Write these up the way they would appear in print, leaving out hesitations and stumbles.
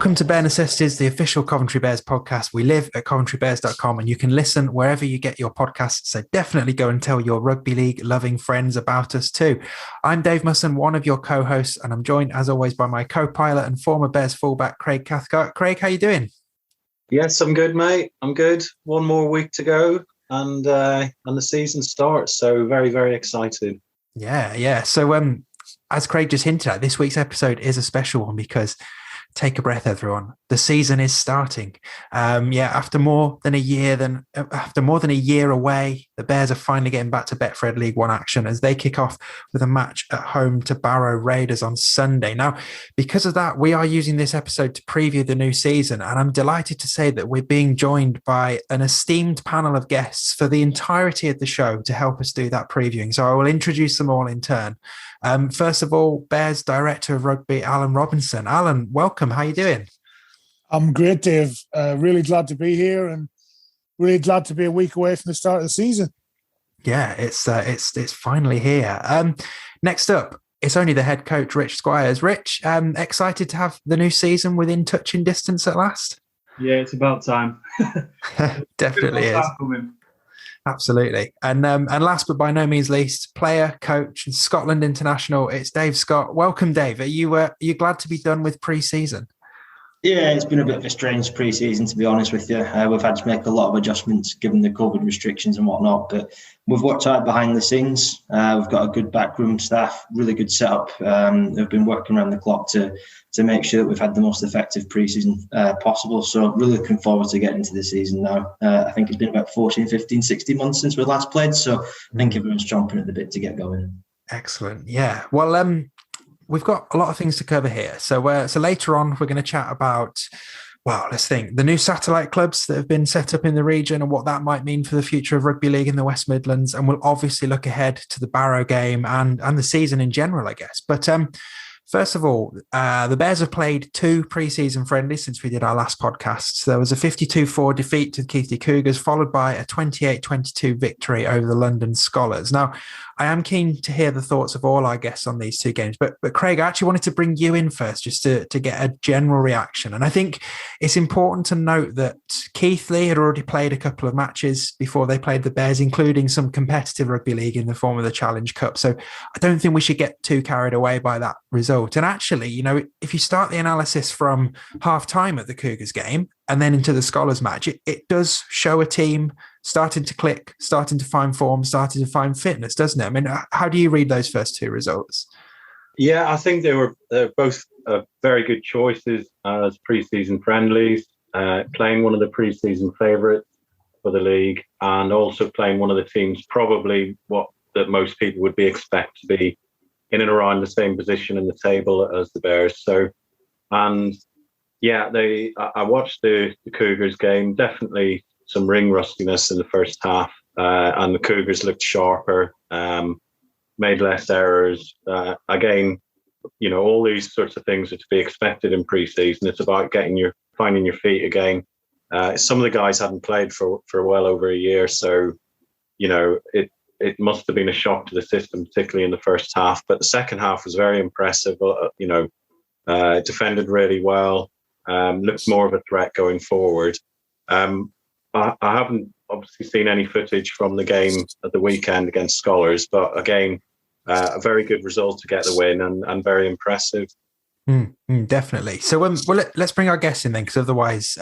Welcome to Bare Necessities, the official Coventry Bears podcast. We live at coventrybears.com and you can listen wherever you get your podcasts. So definitely go and tell your rugby league loving friends about us too. I'm Dave Musson, one of your co-hosts, and I'm joined as always by my co-pilot and former Bears fullback, Craig Cathcart. Craig, how you doing? Yes, I'm good, mate. I'm good. One more week to go and the season starts. So very, very excited. Yeah. So as Craig just hinted at, this week's episode is a special one because take a breath, everyone. The season is starting. After more than a year away, the Bears are finally getting back to Betfred League One action as they kick off with a match at home to Barrow Raiders on Sunday. Now, because of that, we are using this episode to preview the new season, and I'm delighted to say that we're being joined by an esteemed panel of guests for the entirety of the show to help us do that previewing. So I will introduce them all in turn. First of all, Bears Director of Rugby, Alan Robinson. Alan, welcome. How are you doing? I'm great, Dave. Really glad to be here and really glad to be a week away from the start of the season. Yeah, it's finally here. Next up, it's only the head coach, Rich Squires. Rich, excited to have the new season within touching distance at last? Yeah, it's about time. Definitely is. Absolutely. And last but by no means least, player, coach, Scotland international, it's Dave Scott. Welcome, Dave. Are you glad to be done with pre-season? Yeah, it's been a bit of a strange pre-season, to be honest with you. We've had to make a lot of adjustments given the COVID restrictions and whatnot, but we've worked hard behind the scenes. We've got a good backroom staff, really good setup. They've been working around the clock to make sure that we've had the most effective pre-season possible. So really looking forward to getting into the season now. I think it's been about 14, 15, 16 months since we last played. So I think everyone's chomping at the bit to get going. Excellent. Yeah. Well, we've got a lot of things to cover here. So later on, we're going to chat about, let's think, the new satellite clubs that have been set up in the region and what that might mean for the future of rugby league in the West Midlands. And we'll obviously look ahead to the Barrow game and the season in general, I guess. But first of all, the Bears have played 2 pre-season friendlies since we did our last podcast. So there was a 52-4 defeat to the Keighley Cougars, followed by a 28-22 victory over the London Scholars. Now, I am keen to hear the thoughts of all our guests on these 2 games, but Craig, I actually wanted to bring you in first just to get a general reaction. And I think it's important to note that Keighley had already played a couple of matches before they played the Bears, including some competitive rugby league in the form of the Challenge Cup. So I don't think we should get too carried away by that result. And actually, if you start the analysis from half time at the Cougars game and then into the Scholars match, it does show a team starting to click, starting to find form, starting to find fitness, doesn't it? I mean, how do you read those first 2 results? Yeah, I think they're both very good choices as pre-season friendlies, playing one of the pre-season favourites for the league and also playing one of the teams probably that most people would expect to be in and around the same position in the table as the Bears. So, and yeah, I watched the Cougars game, definitely some ring rustiness in the first half, and the Cougars looked sharper, made less errors. Again, all these sorts of things are to be expected in pre-season. It's about finding your feet again. Some of the guys hadn't played for well over a year, so it must have been a shock to the system, particularly in the first half. But the second half was very impressive. Defended really well. Looks more of a threat going forward. I haven't obviously seen any footage from the game at the weekend against Scholars, but again, a very good result to get the win and very impressive. Definitely. So let's bring our guests in then, because otherwise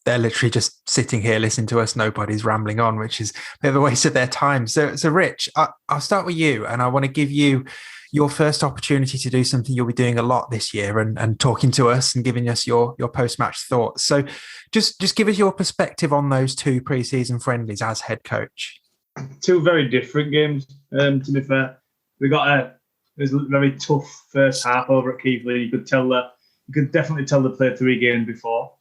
they're literally just sitting here listening to us. Nobody's rambling on, which is a bit of a waste of their time. So Rich, I'll start with you, and I want to give you your first opportunity to do something you'll be doing a lot this year and talking to us and giving us your post-match thoughts. So just give us your perspective on those 2 pre-season friendlies as head coach. 2 very different games, to be fair. It was a very tough first half over at Keighley. You could definitely tell they played 3 games before.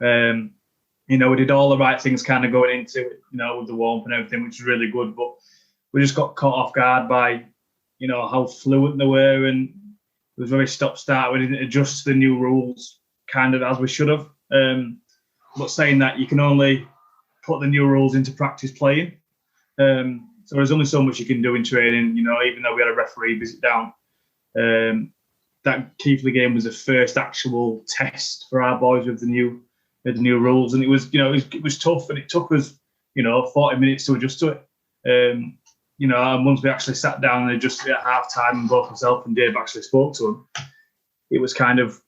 We did all the right things kind of going into it, with the warmth and everything, which was really good. But we just got caught off guard by, how fluent they were, and it was very stop-start. We didn't adjust to the new rules kind of as we should have. But saying that, you can only put the new rules into practice playing. So there's only so much you can do in training, even though we had a referee visit down. that Keighley game was the first actual test for our boys with the new rules, and it was tough, and it took us 40 minutes to adjust to it. And once we actually sat down and adjusted at half time, and both myself and Dave actually spoke to them, it was kind of,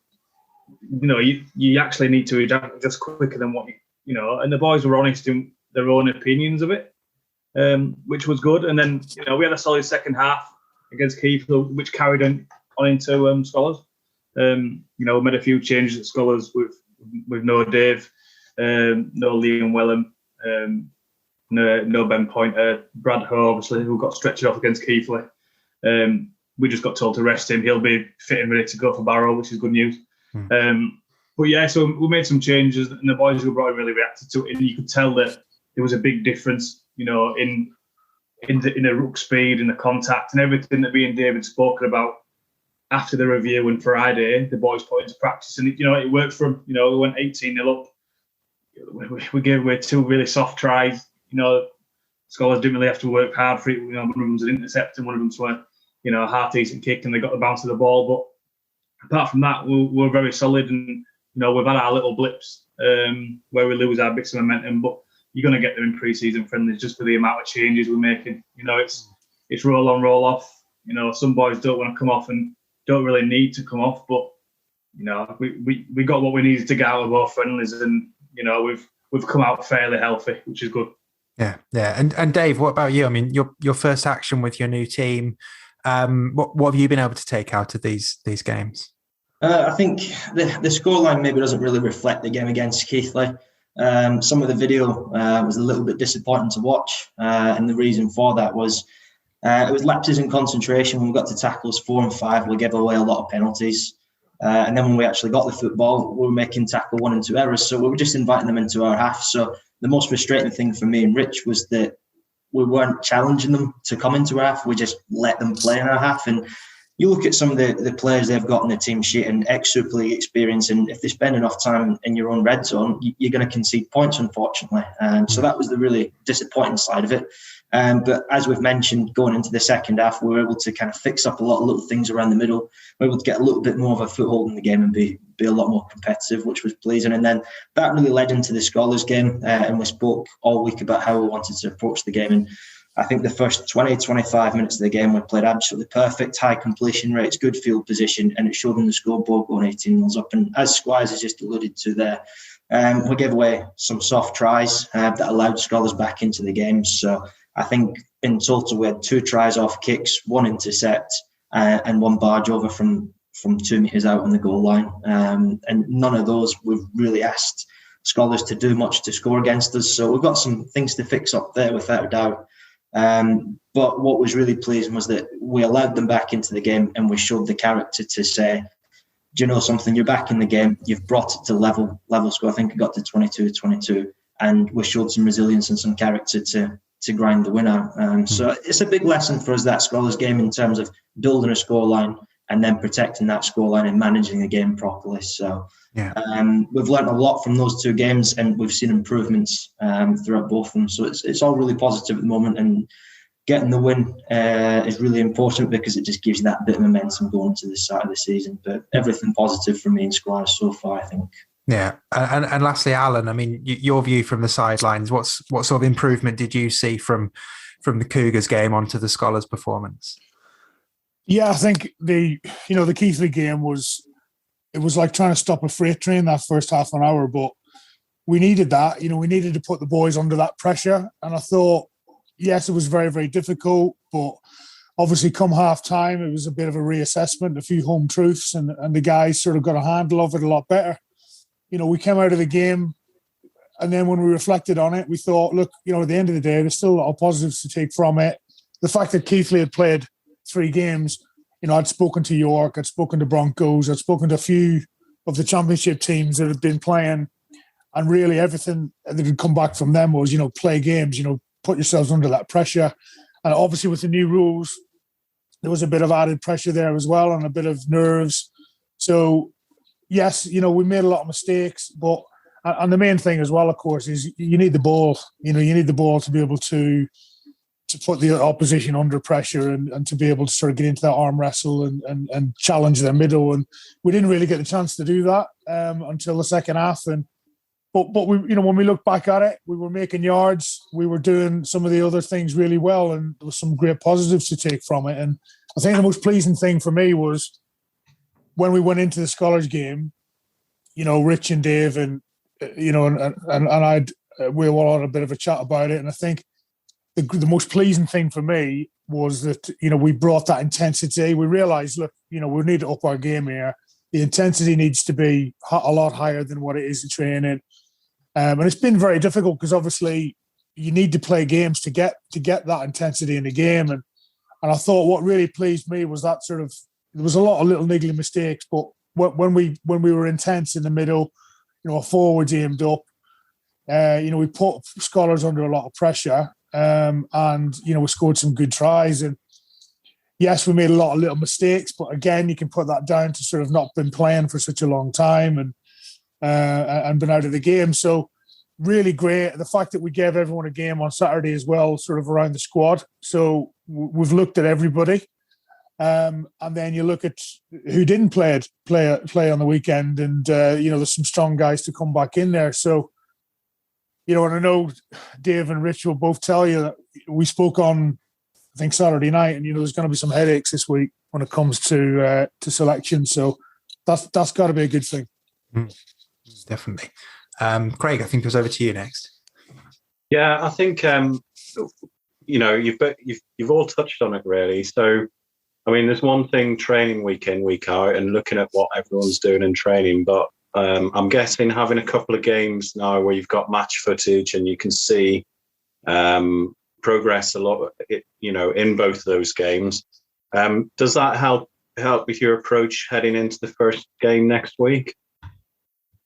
you actually need to adjust quicker than what and the boys were honest in their own opinions of it, which was good. And then, we had a solid second half against Keighley, which carried on into Scholars. We made a few changes at Scholars with no Dave, no Liam Wellham, no Ben Pointer, Brad Ho, obviously, who got stretched off against Keighley. We just got told to rest him. He'll be fit and ready to go for Barrow, which is good news. But yeah, so we made some changes, and the boys who brought in really reacted to it, and you could tell that there was a big difference, in the ruck speed and the contact and everything that me and David spoken about after the review on Friday. The boys put into practice, and it worked for them. We went 18-0 up. We gave away 2 really soft tries. Scholars didn't really have to work hard for it. One of them was an intercept, and one of them was a half decent kick, and they got the bounce of the ball. But apart from that, we're very solid, and we've had our little blips where we lose our bits of momentum, but you're going to get them in pre-season friendlies just for the amount of changes we're making. It's roll on, roll off. Some boys don't want to come off and don't really need to come off, but we got what we needed to get out of both friendlies, and we've come out fairly healthy, which is good. Yeah. And Dave, what about you? I mean, your first action with your new team. What have you been able to take out of these games? I think the scoreline maybe doesn't really reflect the game against Keighley. Some of the video was a little bit disappointing to watch, and the reason for that was it was lapses in concentration. When we got to tackles 4 and 5, we gave away a lot of penalties. And then when we actually got the football, we were making tackle 1 and 2 errors. So we were just inviting them into our half. So the most frustrating thing for me and Rich was that we weren't challenging them to come into our half. We just let them play in our half. And you look at some of the players they've got in the team sheet and ex-Super League experience, and if they spend enough time in your own red zone, you're going to concede points, unfortunately. So that was the really disappointing side of it. But as we've mentioned, going into the second half, we were able to kind of fix up a lot of little things around the middle. We were able to get a little bit more of a foothold in the game and be a lot more competitive, which was pleasing. And then that really led into the Scholars game, and we spoke all week about how we wanted to approach the game. And I think the first 20, 25 minutes of the game, we played absolutely perfect, high completion rates, good field position, and it showed on the scoreboard going 18-0 up. And as Squires has just alluded to there, we gave away some soft tries that allowed Scholars back into the game. So I think in total we had 2 tries off kicks, 1 intercept, and 1 barge over from 2 metres out on the goal line. And none of those we've really asked Scholars to do much to score against us. So we've got some things to fix up there without a doubt. But what was really pleasing was that we allowed them back into the game, and we showed the character to say, do you know something? You're back in the game. You've brought it to level score. I think it got to 22-22, and we showed some resilience and some character to grind the win out. So it's a big lesson for us, that Scholars game, in terms of building a scoreline and then protecting that scoreline and managing the game properly. So we've learned a lot from those 2 games, and we've seen improvements throughout both of them. So it's all really positive at the moment, and getting the win is really important because it just gives you that bit of momentum going to this side of the season. But everything positive from me and Squires so far, I think. Yeah, and lastly, Alan, I mean, your view from the sidelines, what sort of improvement did you see from the Cougars game onto the Scholars performance? Yeah, I think the Keighley game was like trying to stop a freight train that first half an hour, but we needed that. We needed to put the boys under that pressure, and I thought, yes, it was very, very difficult, but obviously come half time, it was a bit of a reassessment, a few home truths, and the guys sort of got a handle of it a lot better. We came out of the game, and then when we reflected on it, we thought, look, at the end of the day, there's still a lot of positives to take from it. The fact that Keighley had played 3 games, I'd spoken to York, I'd spoken to Broncos, I'd spoken to a few of the championship teams that had been playing, and really everything that had come back from them was, play games, put yourselves under that pressure. And obviously with the new rules, there was a bit of added pressure there as well, and a bit of nerves. So yes, we made a lot of mistakes, but and the main thing as well, of course, is you need the ball. You need the ball to be able to to put the opposition under pressure and to be able to sort of get into that arm wrestle and challenge their middle. And we didn't really get the chance to do that until the second half. But we, when we look back at it, we were making yards. We were doing some of the other things really well, and there was some great positives to take from it. And I think the most pleasing thing for me was when we went into the Scholars game, Rich and Dave and we all had a bit of a chat about it. And I think the most pleasing thing for me was that, we brought that intensity. We realised, look, we need to up our game here. The intensity needs to be a lot higher than what it is in training. And it's been very difficult because obviously you need to play games to get that intensity in the game. And I thought what really pleased me was that sort of, there was a lot of little niggly mistakes, but when we were intense in the middle, our forwards aimed up, we put Scholars under a lot of pressure, and we scored some good tries. And yes, we made a lot of little mistakes, but again, you can put that down to sort of not been playing for such a long time and been out of the game. So really great. The fact that we gave everyone a game on Saturday as well, sort of around the squad. So we've looked at everybody. And then you look at who didn't play on the weekend, and there's some strong guys to come back in there. So, and I know Dave and Rich will both tell you that we spoke on, I think, Saturday night, and there's going to be some headaches this week when it comes to selection. So that's got to be a good thing. Definitely. Craig, I think it was over to you next. Yeah, I think you've all touched on it really. So, I mean, there's one thing training week in, week out, and looking at what everyone's doing in training. But I'm guessing having a couple of games now where you've got match footage and you can see progress a lot, in both those games. Does that help with your approach heading into the first game next week?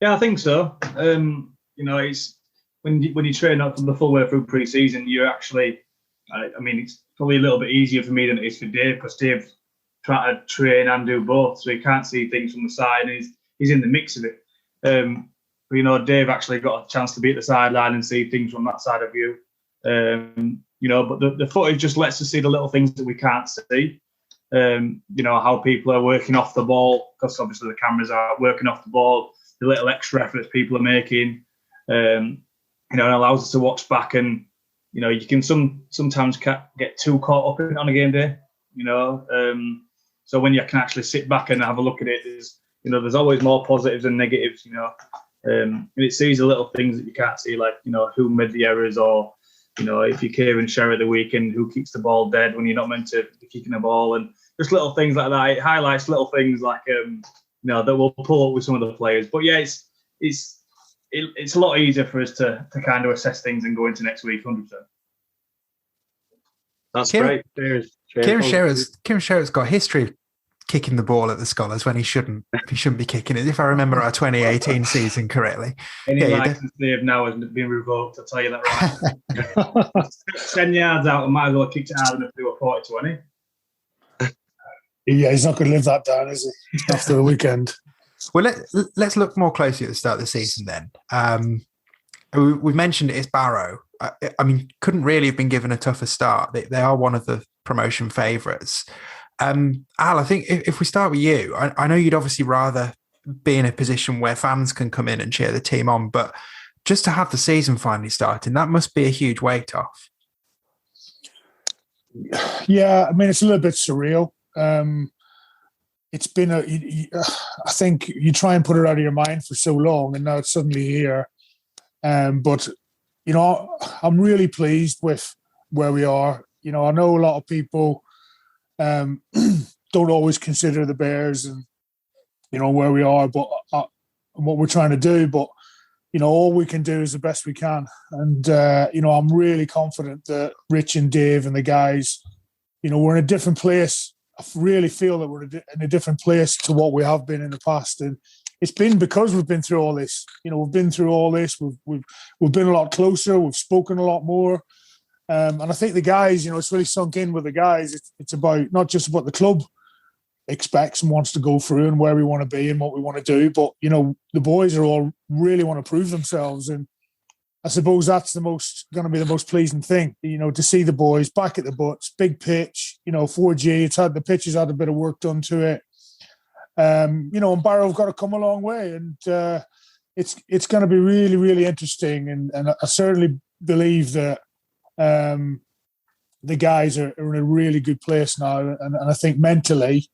Yeah, I think so. It's when you train up from the full way through pre-season, you actually, it's probably a little bit easier for me than it is for Dave, because Dave trying to train and do both, so he can't see things from the side, and he's in the mix of it. But Dave actually got a chance to be at the sideline and see things from that side of view. But the footage just lets us see the little things that we can't see. How people are working off the ball, because obviously the cameras are working off the ball, the little extra efforts people are making. It allows us to watch back, and you can sometimes get too caught up in it on a game day. So when you can actually sit back and have a look at it, there's always more positives than negatives. And it sees the little things that you can't see, like who made the errors, or if you Kieran Sherry the weekend, who keeps the ball dead when you're not meant to be kicking the ball, and just little things like that. It highlights little things like that will pull up with some of the players. But yeah, it's a lot easier for us to kind of assess things and go into next week 100%. That's great. Cheers. Kieran Sherritt's got history of kicking the ball at the Scholars when he shouldn't be kicking it, if I remember our 2018 season correctly. Any license they have now has been revoked, I'll tell you that right. 10 yards out, I might as well have kicked it out if they were 40-20. Yeah, he's not going to live that down, is he, after the weekend? Well, let's look more closely at the start of the season then. We've mentioned it's Barrow. Couldn't really have been given a tougher start. They are one of the promotion favourites. Al, I think if we start with you, I know you'd obviously rather be in a position where fans can come in and cheer the team on, but just to have the season finally starting, that must be a huge weight off. Yeah, it's a little bit surreal. It's been I think you try and put it out of your mind for so long, and now it's suddenly here. But I'm really pleased with where we are. I know a lot of people don't always consider the Bears and where we are, but and what we're trying to do. But all we can do is the best we can, and I'm really confident that Rich and Dave and the guys, we're in a different place. I really feel that we're in a different place to what we have been in the past, and it's been because we've been through all this. We've been through all this. We've been a lot closer. We've spoken a lot more, and I think the guys, it's really sunk in with the guys. It's about not just what the club expects and wants to go through and where we want to be and what we want to do, but the boys are all really want to prove themselves, and I suppose that's going to be the most pleasing thing, to see the boys back at the butts, big pitch, 4G. The pitch has had a bit of work done to it. And Barrow have got to come a long way, and it's going to be really, really interesting. And I certainly believe that the guys are in a really good place now, and I think mentally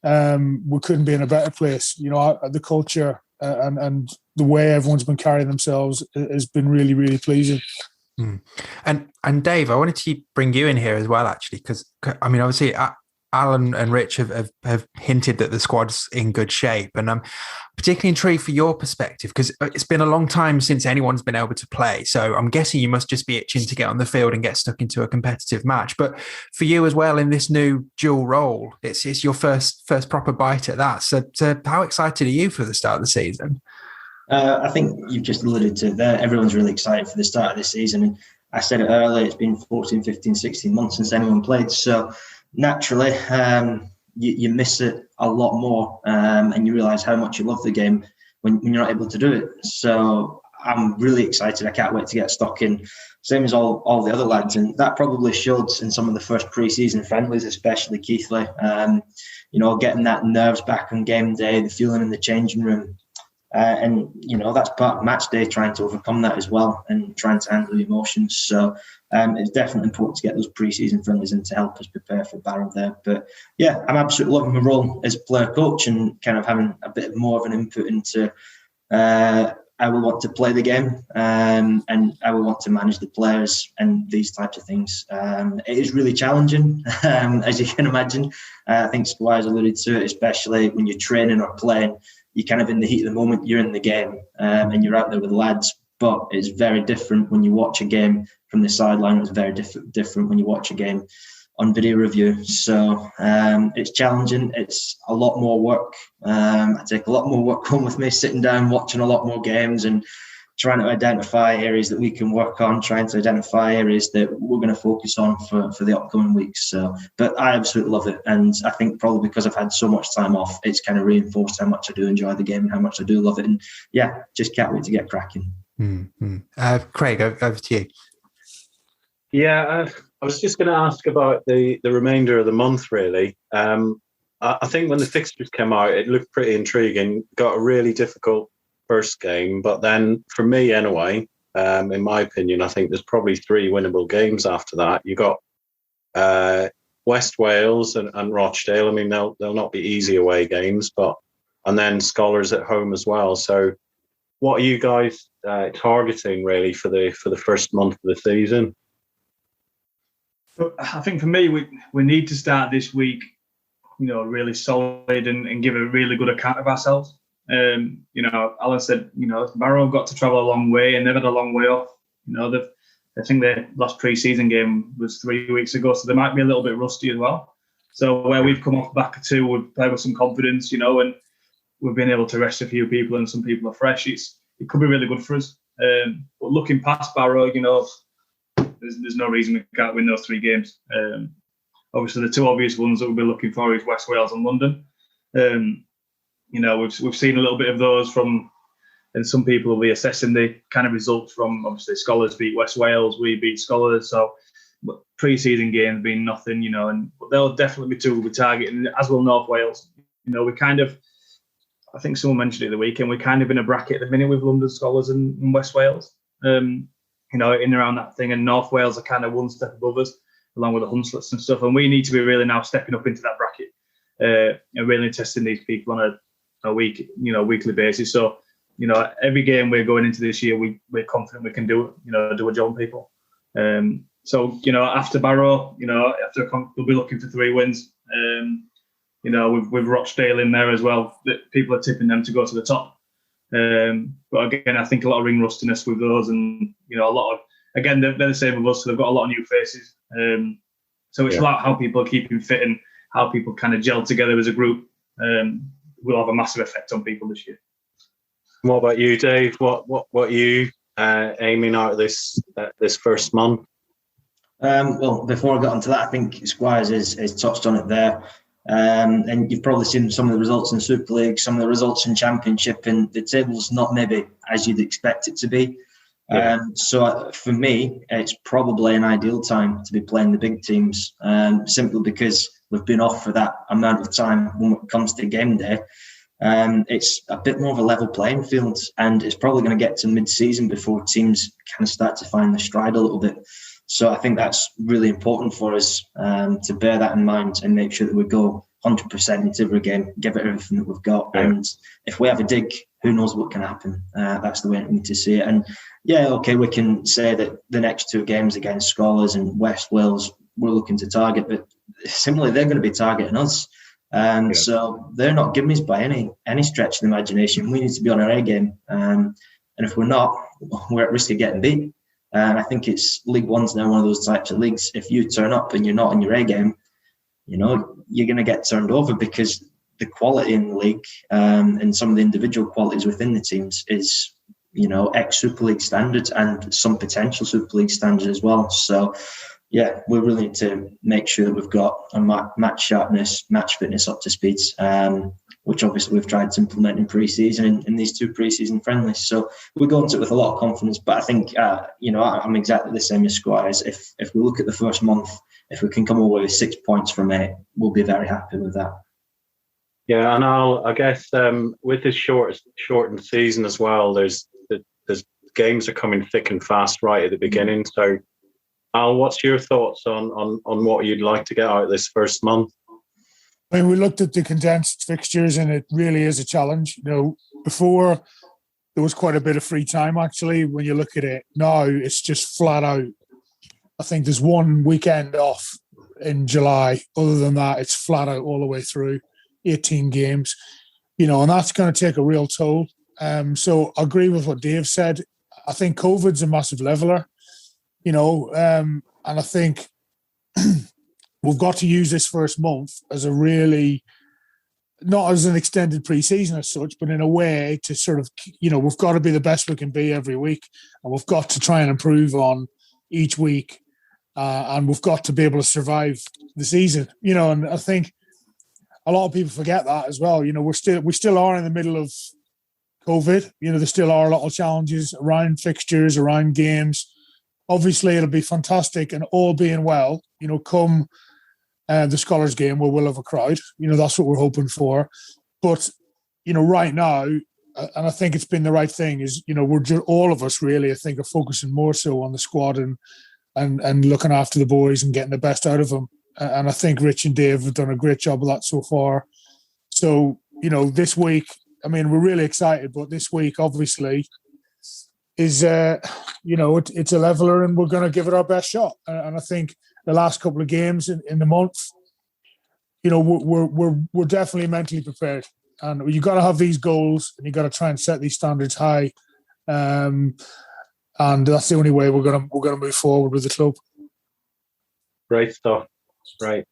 we couldn't be in a better place. The culture and the way everyone's been carrying themselves has been really, really pleasing. And Dave, I wanted to bring you in here as well, actually, because obviously Alan and Rich have hinted that the squad's in good shape, and I'm particularly intrigued for your perspective, because it's been a long time since anyone's been able to play. So I'm guessing you must just be itching to get on the field and get stuck into a competitive match. But for you as well, in this new dual role, it's your first proper bite at that. So how excited are you for the start of the season? I think you've just alluded to there. Everyone's really excited for the start of the season. And I said it earlier, it's been 14, 15, 16 months since anyone played. So naturally, you miss it a lot more, and you realise how much you love the game when you're not able to do it. So I'm really excited. I can't wait to get stuck in, same as all the other lads. And that probably showed in some of the first pre-season friendlies, especially Keithley. Getting that nerves back on game day, the feeling in the changing room. And that's part of match day, trying to overcome that as well and trying to handle the emotions. So it's definitely important to get those pre-season friendlies in to help us prepare for Barrow there. But yeah, I'm absolutely loving my role as player coach and kind of having a bit more of an input into how we want to play the game and how we want to manage the players and these types of things. It is really challenging, as you can imagine. I think Squires alluded to it, especially when you're training or playing. You're kind of in the heat of the moment, you're in the game, and you're out there with the lads. But it's very different when you watch a game from the sideline. It's very different when you watch a game on video review. So it's challenging. It's a lot more work. I take a lot more work home with me, sitting down, watching a lot more games and trying to identify areas that we can work on, trying to identify areas that we're going to focus on for the upcoming weeks. So, but I absolutely love it. And I think probably because I've had so much time off, it's kind of reinforced how much I do enjoy the game and how much I do love it. And yeah, just can't wait to get cracking. Craig, over to you. Yeah, I was just going to ask about the remainder of the month, really. I think when the fixtures came out, it looked pretty intriguing. Got a really difficult first game, but then for me anyway, in my opinion, I think there's probably 3 winnable games after that. You got West Wales and Rochdale. I mean, they'll not be easy away games, and then Scholars at home as well. So what are you guys targeting really for the first month of the season? I think for me, we need to start this week, really solid and give a really good account of ourselves. Alan said, Barrow got to travel a long way and they've had a long way off. I think their last pre-season game was 3 weeks ago, so they might be a little bit rusty as well. So where we've come off back 2, we've played with some confidence, and we've been able to rest a few people and some people are fresh. It could be really good for us. But looking past Barrow, there's no reason we can't win those 3 games. Obviously, the 2 obvious ones that we'll be looking for is West Wales and London. We've seen a little bit of those from, and some people will be assessing the kind of results from, obviously, Scholars beat West Wales, we beat Scholars. So pre-season games being nothing, and they'll definitely be 2 we'll be targeting, as will North Wales. We kind of, I think someone mentioned it the weekend, we're kind of in a bracket at the minute with London Scholars and West Wales. In around that thing, and North Wales are kind of one step above us, along with the Hunslets and stuff. And we need to be really now stepping up into that bracket and really testing these people on a weekly basis. So, every game we're going into this year, we're confident we can do a job on people. So, after Barrow, we'll be looking for 3 wins. With Rochdale in there as well, that people are tipping them to go to the top. But again, I think a lot of ring rustiness with those, and a lot of, again, they're the same with us, so they've got a lot of new faces. So it's about how people are keeping fit and how people kind of gel together as a group. Will have a massive effect on people this year. What about you, Dave? What are you aiming out of this first month? Well, before I got onto that, I think Squires has touched on it there. And you've probably seen some of the results in Super League, some of the results in Championship, and the table's not maybe as you'd expect it to be. So for me, it's probably an ideal time to be playing the big teams, simply because we've been off for that amount of time when it comes to game day. It's a bit more of a level playing field, and it's probably going to get to mid-season before teams kind of start to find their stride a little bit. So I think that's really important for us to bear that in mind and make sure that we go 100% into every game, give it everything that we've got. Yeah. And if we have a dig, who knows what can happen? That's the way we need to see it. And yeah, okay, we can say that the next 2 games against Scholars and West Wales, we're looking to target, but similarly, they're going to be targeting us. So they're not giving us by any stretch of the imagination. We need to be on our A game. And if we're not, we're at risk of getting beat. And I think it's League One's now one of those types of leagues. If you turn up and you're not in your A game, you know, you're going to get turned over, because the quality in the league and some of the individual qualities within the teams is, you know, ex-Super League standards and some potential Super League standards as well. So, yeah, we really need to make sure that we've got a match sharpness, match fitness up to speed, which obviously we've tried to implement in pre-season in these 2 pre-season friendlies. So we go into it with a lot of confidence. But I think, you know, I'm exactly the same as Squires. If we look at the first month, if we can come away with 6 points from it, we'll be very happy with that. Yeah, and I guess with this shortened season as well, there's games are coming thick and fast right at the beginning. So, Al, what's your thoughts on what you'd like to get out of this first month? I mean, we looked at the condensed fixtures, and it really is a challenge. You know, before there was quite a bit of free time, actually. When you look at it now, it's just flat out. I think there's 1 weekend off in July. Other than that, it's flat out all the way through 18 games. You know, and that's going to take a real toll. So I agree with what Dave said. I think COVID's a massive leveler. You know, and I think we've got to use this first month as a really, not as an extended pre-season as such, but in a way to sort of, you know, we've got to be the best we can be every week, and we've got to try and improve on each week, and we've got to be able to survive the season, you know. And I think a lot of people forget that as well. You know, we still are in the middle of COVID. You know, there still are a lot of challenges around fixtures, around games. Obviously, it'll be fantastic, and all being well, you know, come the Scholars game, we will have a crowd. You know, that's what we're hoping for. But, you know, right now, and I think it's been the right thing, is, you know, all of us really, I think, are focusing more so on the squad and looking after the boys and getting the best out of them. And I think Rich and Dave have done a great job of that so far. So, you know, this week, I mean, we're really excited, but this week, obviously, is, you know, it's a leveler, and we're going to give it our best shot. And I think the last couple of games in the month, you know, we're definitely mentally prepared. And you got to have these goals, and you got to try and set these standards high. And that's the only way we're going to move forward with the club. Great stuff. Right.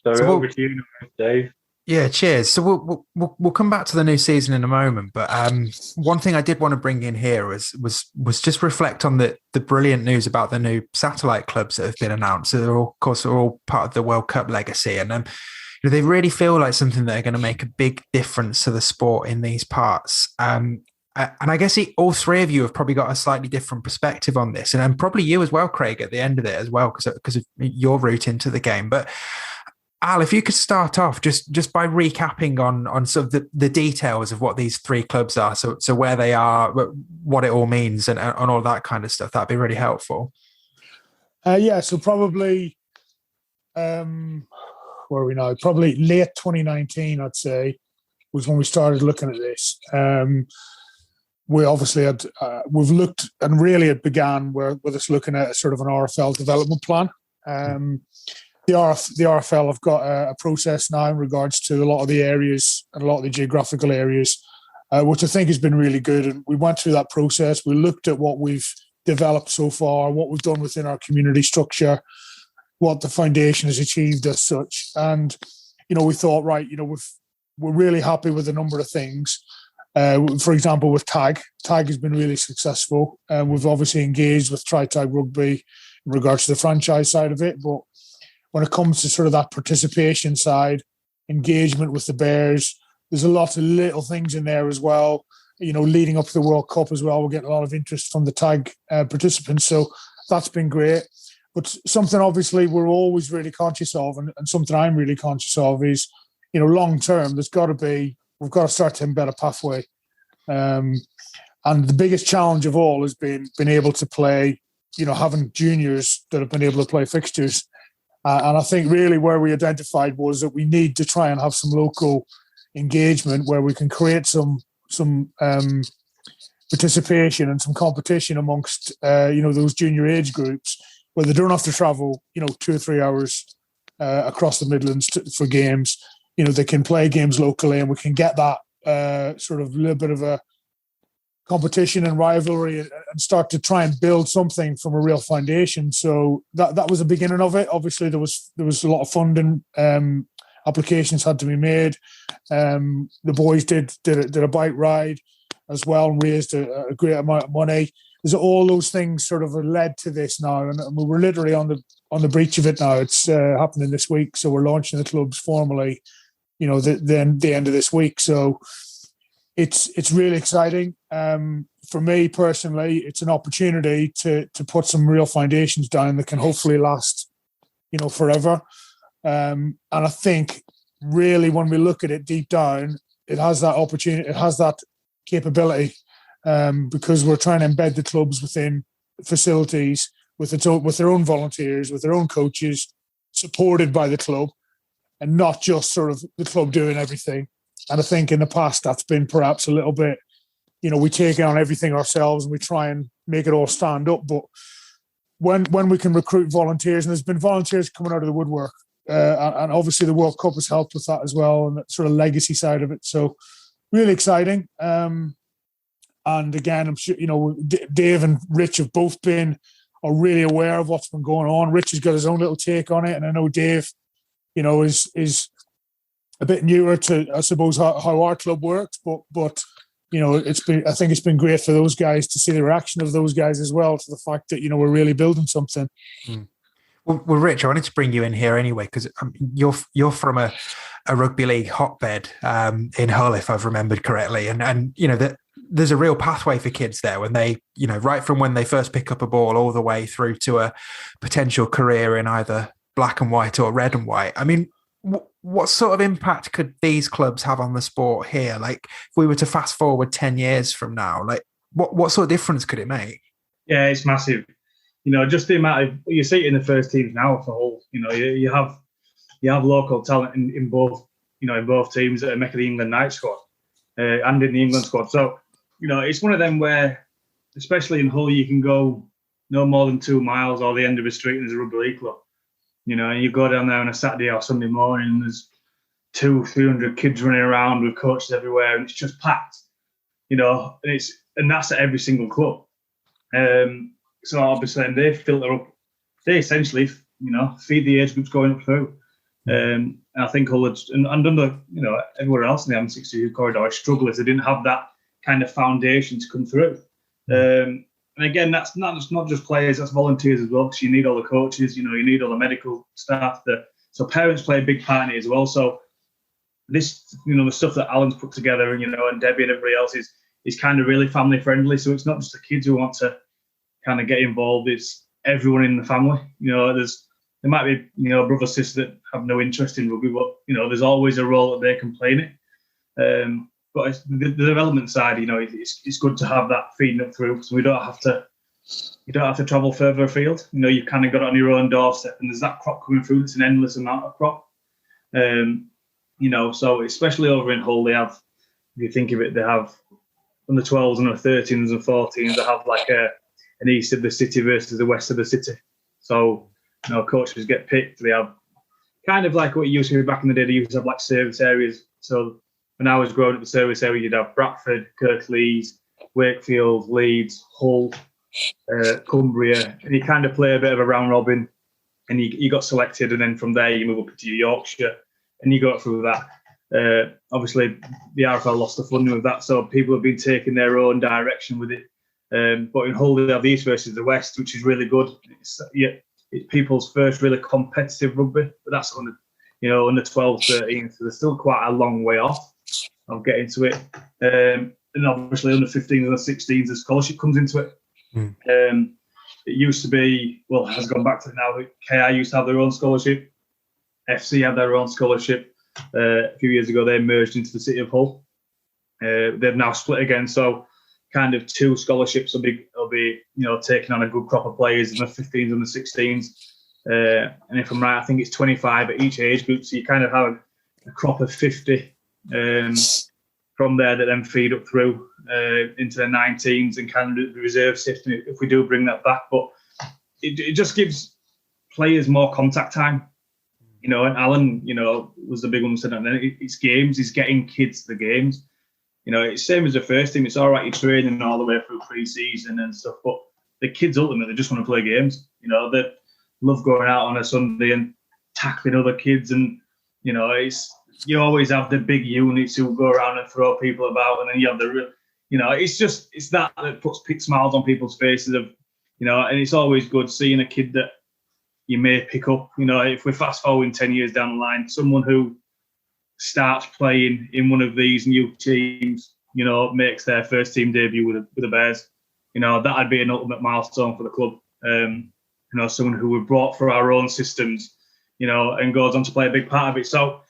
So over to you, Dave. Yeah, cheers. So we'll come back to the new season in a moment, but one thing I did want to bring in here was just reflect on the brilliant news about the new satellite clubs that have been announced. So they're all part of the World Cup legacy, and you know, they really feel like something that are going to make a big difference to the sport in these parts. And I guess all 3 of you have probably got a slightly different perspective on this, and probably you as well, Craig, at the end of it as well, because of your route into the game. But Al, if you could start off just by recapping on sort of the details of what these 3 clubs are, so where they are, what it all means, and all that kind of stuff, that'd be really helpful. Yeah, so probably, where are we now? Probably late 2019, I'd say, was when we started looking at this. We obviously we've looked, and really it began with us looking at sort of an RFL development plan. The RFL have got a process now in regards to a lot of the areas and a lot of the geographical areas, which I think has been really good. And we went through that process. We looked at what we've developed so far, what we've done within our community structure, what the foundation has achieved as such. And, you know, we thought, right, you know, we're really happy with a number of things. For example, with TAG has been really successful. We've obviously engaged with Tri-Tag Rugby in regards to the franchise side of it, but when it comes to sort of that participation side, engagement with the Bears, there's a lot of little things in there as well. leading up to the World Cup as well, we're getting a lot of interest from the tag participants. So that's been great. But something obviously we're always really conscious of, and something I'm really conscious of is, long term, we've got to start to embed a pathway. And the biggest challenge of all has been able to play, having juniors that have been able to play fixtures. And I think really where we identified was that we need to try and have some local engagement where we can create some participation and some competition amongst, those junior age groups, where they don't have to travel, 2 or 3 hours across the Midlands for games. They can play games locally, and we can get that sort of little bit of a competition and rivalry and start to try and build something from a real foundation. So that was the beginning of it. Obviously, there was a lot of funding. Applications had to be made. The boys did a bike ride as well and raised a great amount of money. There's all those things sort of led to this now, and we're literally on the breach of it now. It's happening this week, so we're launching the clubs formally, the end of this week. So it's really exciting. For me personally, it's an opportunity to put some real foundations down that can hopefully last, forever. And I think really when we look at it deep down, it has that opportunity, it has that capability. Because we're trying to embed the clubs within facilities with their own volunteers, with their own coaches, supported by the club, and not just sort of the club doing everything. And I think in the past that's been perhaps a little bit, we take on everything ourselves and we try and make it all stand up. But when we can recruit volunteers, and there's been volunteers coming out of the woodwork, and obviously the World Cup has helped with that as well, and that sort of legacy side of it. So really exciting. And again, I'm sure, Dave and Rich have both are really aware of what's been going on. Rich has got his own little take on it. And I know Dave, is a bit newer to, I suppose, how our club works. But I think it's been great for those guys to see the reaction of those guys as well to the fact that, we're really building something. Mm. Well, Rich, I wanted to bring you in here anyway, because you're from a rugby league hotbed in Hull, if I've remembered correctly. And that there's a real pathway for kids there when they, right from when they first pick up a ball all the way through to a potential career in either black and white or red and white. I mean, what sort of impact could these clubs have on the sport here? Like, if we were to fast forward 10 years from now, like what sort of difference could it make? Yeah, it's massive. Just the amount of, you see it in the first teams now for Hull. You have local talent in both teams that are making the England night squad and in the England squad. So, it's one of them where, especially in Hull, you can go no more than 2 miles or the end of a street and there's a rugby league club. And you go down there on a Saturday or Sunday morning and there's 200-300 kids running around with coaches everywhere and it's just packed. And that's at every single club. So obviously, and they filter up. They essentially, feed the age groups going up through. And I think Hull and under, everywhere else in the M62 corridor struggle if they didn't have that kind of foundation to come through. And again, that's not just players, that's volunteers as well, because you need all the coaches, you need all the medical staff. So parents play a big part in it as well. So this, the stuff that Alan's put together, and Debbie and everybody else is kind of really family friendly. So it's not just the kids who want to kind of get involved, it's everyone in the family. There might be, brother, sister that have no interest in rugby, but, there's always a role that they can play in it. But it's the development side, it's good to have that feeding up through, because you don't have to travel further afield. You've kind of got it on your own doorstep, and there's that crop coming through. It's an endless amount of crop. So especially over in Hull, they have, if you think of it, they have on the 12s and the 13s and 14s, they have like an east of the city versus the west of the city. So, coaches get picked. They have kind of like what it used to be back in the day. They used to have like service areas. So when I was growing up, the service area, you'd have Bradford, Kirklees, Wakefield, Leeds, Hull, Cumbria, and you kind of play a bit of a round robin, and you got selected, and then from there you move up into Yorkshire, and you go through that. Obviously, the RFL lost the funding with that, so people have been taking their own direction with it. But in Hull, they have the East versus the West, which is really good. It's people's first really competitive rugby, but that's on the 12, 13, so they're still quite a long way off of getting to it. and obviously under 15s and 16s, the scholarship comes into it. It used to be, well, it has gone back to now. KI used to have their own scholarship. FC had their own scholarship. A few years ago, they merged into the City of Hull. They've now split again, so kind of 2 scholarships will be taking on a good crop of players in the 15s and the 16s. And if I'm right, I think it's 25 at each age group, so you kind of have a crop of 50 from there that then feed up through into the 19s and kind of the reserve system if we do bring that back. But it just gives players more contact time. And Alan, was the big one who said that. And then it's games, he's getting kids to the games. It's same as the first team. It's all right, you're training all the way through pre-season and stuff, but the kids ultimately just want to play games. They love going out on a Sunday and tackling other kids, and you always have the big units who go around and throw people about, and then you have it's that puts smiles on people's faces of, and it's always good seeing a kid that you may pick up. If we're fast forwarding 10 years down the line, someone who starts playing in one of these new teams, makes their first team debut with the Bears, that'd be an ultimate milestone for the club. Someone who we brought for our own systems, and goes on to play a big part of it. So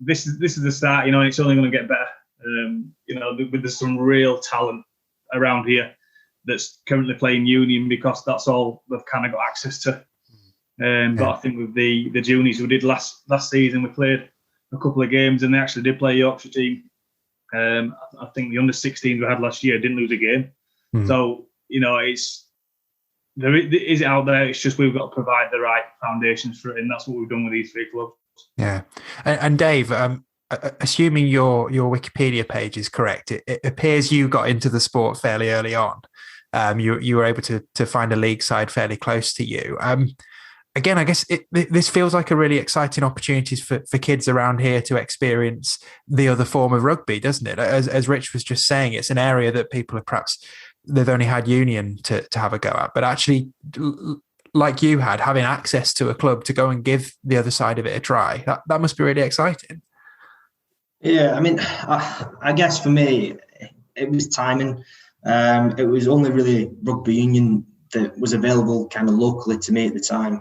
this is the start, and it's only going to get better. There's some real talent around here that's currently playing Union because that's all they've kind of got access to. But I think with the juniors who did last season, we played a couple of games and they actually did play a Yorkshire team. I think the under 16s we had last year didn't lose a game. So, is it out there? It's just we've got to provide the right foundations for it, and that's what we've done with these 3 clubs. Yeah. And Dave, assuming your Wikipedia page is correct, it appears you got into the sport fairly early on. You were able to find a league side fairly close to you. Again, I guess this feels like a really exciting opportunity for kids around here to experience the other form of rugby, doesn't it? As Rich was just saying, it's an area that people are perhaps they've only had Union to have a go at, but actually, like you had, having access to a club to go and give the other side of it a try, that must be really exciting. Yeah, I mean, I guess for me, it was timing. It was only really rugby union that was available kind of locally to me at the time.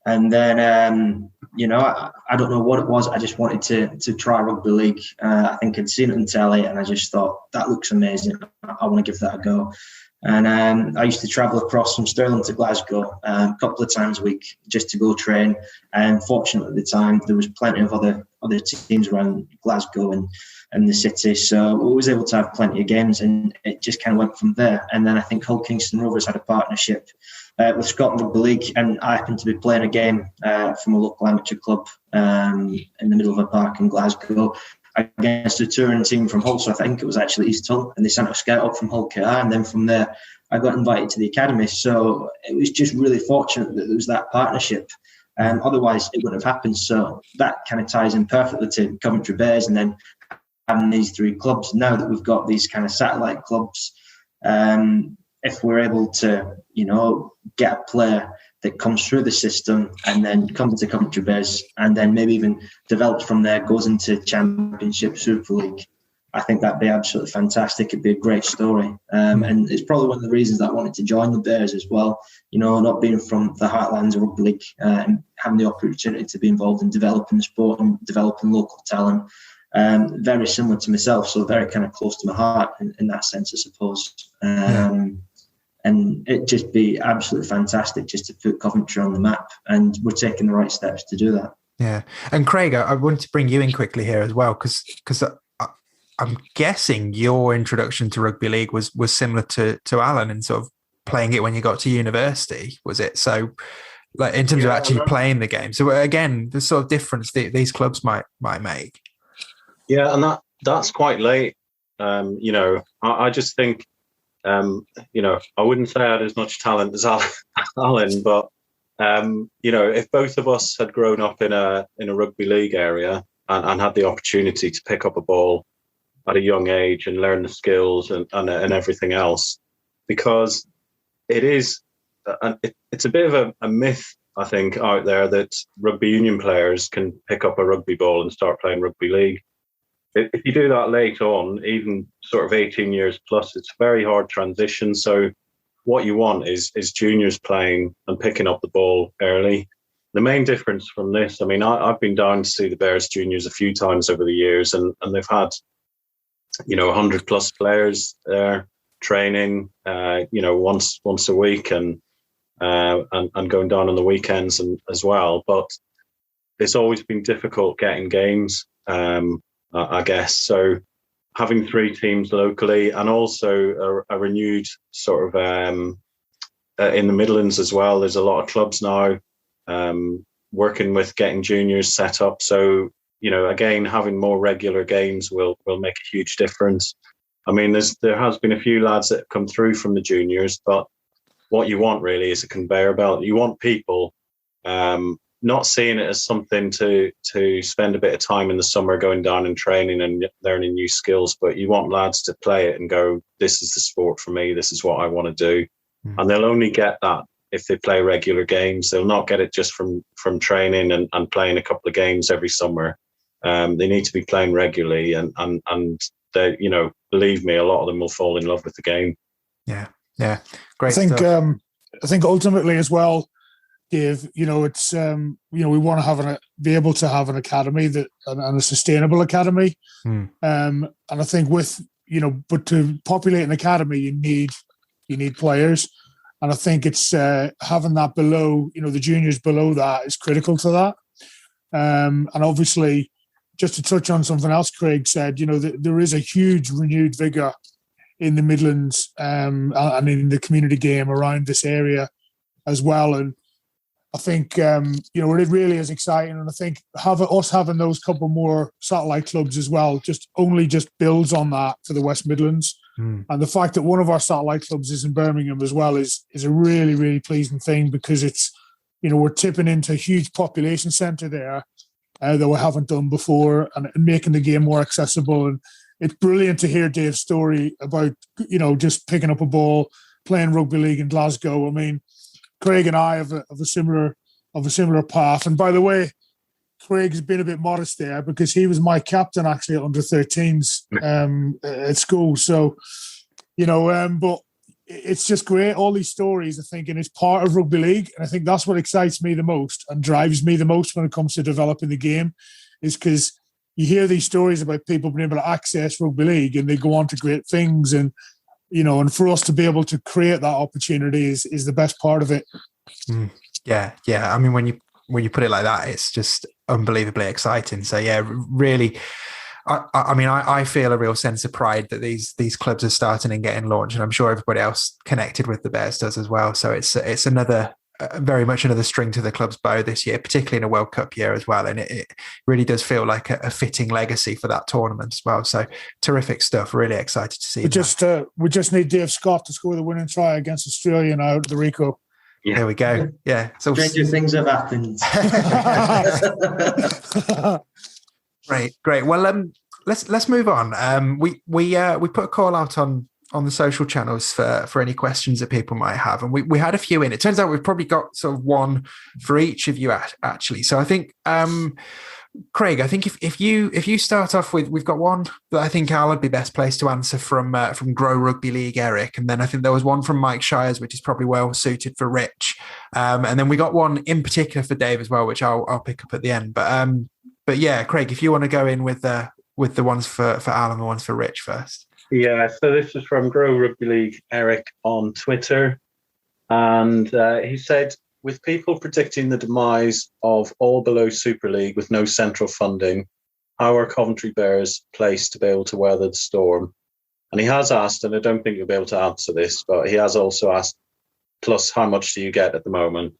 And then, I don't know what it was. I just wanted to try rugby league. I think I'd seen it on telly and I just thought, that looks amazing. I want to give that a go. And I used to travel across from Stirling to Glasgow a couple of times a week just to go train. And fortunately at the time, there was plenty of other teams around Glasgow and the city. So we was able to have plenty of games and it just kind of went from there. And then I think Hull Kingston Rovers had a partnership with Scotland Rugby League, and I happened to be playing a game from a local amateur club in the middle of a park in Glasgow against a touring team from Hull. So I think it was actually East Hull, and they sent a scout up from Hull KI, and then from there I got invited to the academy. So it was just really fortunate that there was that partnership. Otherwise it wouldn't have happened. So that kind of ties in perfectly to Coventry Bears, and then having these 3 clubs. Now that we've got these kind of satellite clubs, if we're able to, get a player that comes through the system and then comes to Coventry Bears and then maybe even develops from there, goes into Championship, Super League, I think that'd be absolutely fantastic. It'd be a great story. And it's probably one of the reasons that I wanted to join the Bears as well. Not being from the heartlands of rugby league and having the opportunity to be involved in developing the sport and developing local talent. Very similar to myself, so very kind of close to my heart in that sense, I suppose. And it'd just be absolutely fantastic just to put Coventry on the map, and we're taking the right steps to do that. Yeah, and Craig, I wanted to bring you in quickly here as well, because I'm guessing your introduction to rugby league was similar to Alan and sort of playing it when you got to university, was it? So, like in terms of actually playing the game. So again, the sort of difference these clubs might make. Yeah, and that's quite late. I just think, I wouldn't say I had as much talent as Alan, but if both of us had grown up in a rugby league area and had the opportunity to pick up a ball at a young age and learn the skills and everything else, because it's a bit of a myth, I think, out there that rugby union players can pick up a rugby ball and start playing rugby league. If you do that late on, even sort of 18 years plus, it's a very hard transition. So what you want is juniors playing and picking up the ball early. The main difference from this, I mean, I've been down to see the Bears juniors a few times over the years, and they've had, 100 plus players there training, once a week and going down on the weekends and as well. But it's always been difficult getting games, I guess. So having 3 teams locally, and also a renewed sort of in the Midlands as well. There's a lot of clubs now working with getting juniors set up. So, again, having more regular games will make a huge difference. I mean, there has been a few lads that have come through from the juniors, but what you want really is a conveyor belt. You want people not seeing it as something to spend a bit of time in the summer going down and training and learning new skills, but you want lads to play it and go, this is the sport for me, this is what I want to do. And they'll only get that if they play regular games. They'll not get it just from training and playing a couple of games every summer. They need to be playing regularly, and they, believe me, a lot of them will fall in love with the game. Yeah, great. I think ultimately as well, Dave, it's we want to be able to have an academy and a sustainable academy, and I think with but to populate an academy, you need players, and I think it's having that below, the juniors below that is critical to that, and obviously, just to touch on something else Craig said, there is a huge renewed vigour in the Midlands and in the community game around this area as well, and I think it really is exciting, and I think having those couple more satellite clubs as well just builds on that for the West Midlands. And the fact that one of our satellite clubs is in Birmingham as well is a really, really pleasing thing, because it's we're tipping into a huge population centre there that we haven't done before, and making the game more accessible. And it's brilliant to hear Dave's story about just picking up a ball, playing rugby league in Glasgow. I mean, Craig and I have a similar path. And by the way, Craig's been a bit modest there, because he was my captain actually at under 13s at school. So, but it's just great. All these stories, I think, and it's part of rugby league. And I think that's what excites me the most and drives me the most when it comes to developing the game, is because you hear these stories about people being able to access rugby league and they go on to great things. And, and for us to be able to create that opportunity is the best part of it. Yeah. I mean, when you put it like that, it's just unbelievably exciting. So yeah, really, I feel a real sense of pride that these clubs are starting and getting launched, and I'm sure everybody else connected with the Bears does as well. So it's another very much another string to the club's bow this year, particularly in a World Cup year as well. And it really does feel like a fitting legacy for that tournament as well. So terrific stuff. Really excited to see. We just need Dave Scott to score the winning try against Australia now at the Rico. Yeah. There we go. Yeah. So stranger things have happened. Great. Well, let's move on. We put a call out on the social channels for any questions that people might have, and we had a few in. It turns out we've probably got sort of one for each of you actually. So I think Craig, I think if you start off with, we've got one that I think Al would be best placed to answer from Grow Rugby League, Eric, and then I think there was one from Mike Shires, which is probably well suited for Rich, and then we got one in particular for Dave as well, which I'll pick up at the end. But yeah, Craig, if you want to go in with the ones for Al and the ones for Rich first. Yeah, so this is from Grow Rugby League, Eric, on Twitter, and he said, with people predicting the demise of all below Super League with no central funding, how are Coventry Bears placed to be able to weather the storm? And he has asked, and I don't think you'll be able to answer this, but he has also asked, plus how much do you get at the moment?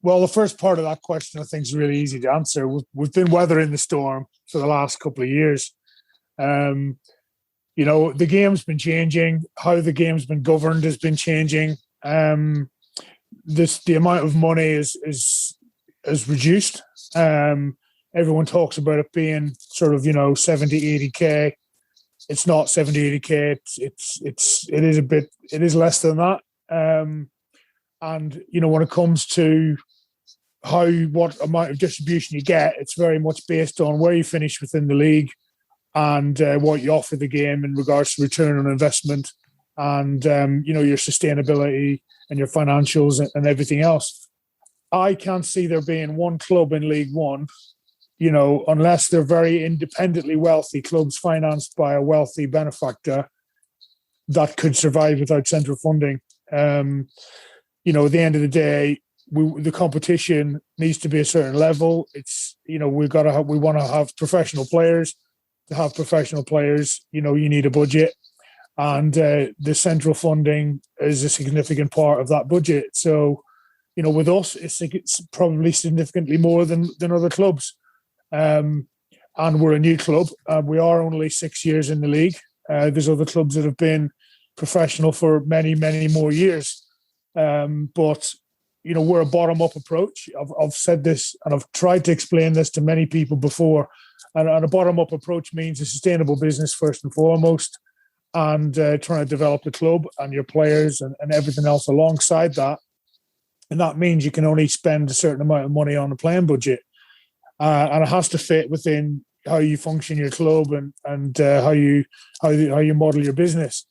Well, the first part of that question I think is really easy to answer. We've been weathering the storm for the last couple of years. The game's been changing. How the game's been governed has been changing. The amount of money is reduced. Everyone talks about it being sort of 70, 80k. It's not 70, 80k. It is less than that. And when it comes to what amount of distribution you get. It's very much based on where you finish within the league and what you offer the game in regards to return on investment and your sustainability and your financials and everything else. I can't see there being one club in League One, unless they're very independently wealthy clubs financed by a wealthy benefactor, that could survive without central funding. At the end of the day, the competition needs to be a certain level. It's we want to have professional players. To have professional players, you need a budget, and the central funding is a significant part of that budget. So, with us, it's probably significantly more than other clubs. And we're a new club. We are only 6 years in the league. There's other clubs that have been professional for many, many more years. But we're a bottom-up approach. I've said this, and I've tried to explain this to many people before. And a bottom-up approach means a sustainable business first and foremost, and trying to develop the club and your players and everything else alongside that. And that means you can only spend a certain amount of money on a playing budget. And it has to fit within how you function your club and how you model your business.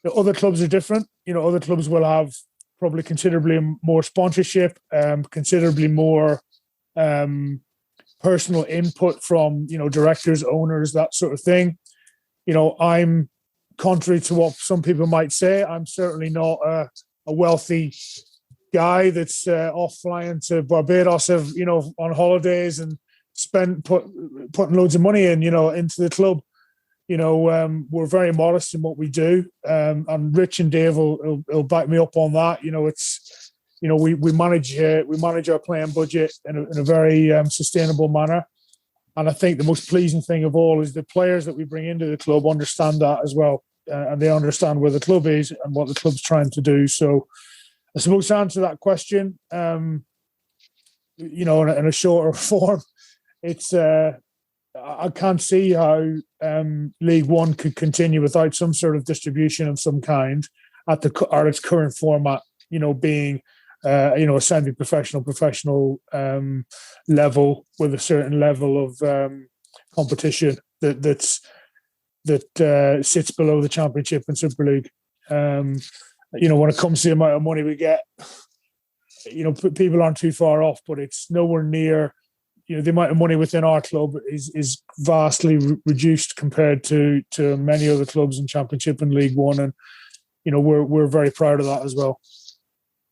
The other clubs are different. Other clubs will have probably considerably more sponsorship, considerably more personal input from directors, owners, that sort of thing. I'm contrary to what some people might say. I'm certainly not a wealthy guy that's off flying to Barbados, on holidays and putting loads of money into the club. We're very modest in what we do, and Rich and Dave will back me up on that. It's we manage our playing budget in a very sustainable manner, and I think the most pleasing thing of all is the players that we bring into the club understand that as well, and they understand where the club is and what the club's trying to do. So, I suppose to answer that question, in a shorter form, it's I can't see how League One could continue without some sort of distribution of some kind at its current format. Being a semi-professional, professional level with a certain level of competition that sits below the Championship and Super League. When it comes to the amount of money we get, people aren't too far off, but it's nowhere near. The amount of money within our club is vastly reduced compared to many other clubs in Championship and League One, and we're very proud of that as well.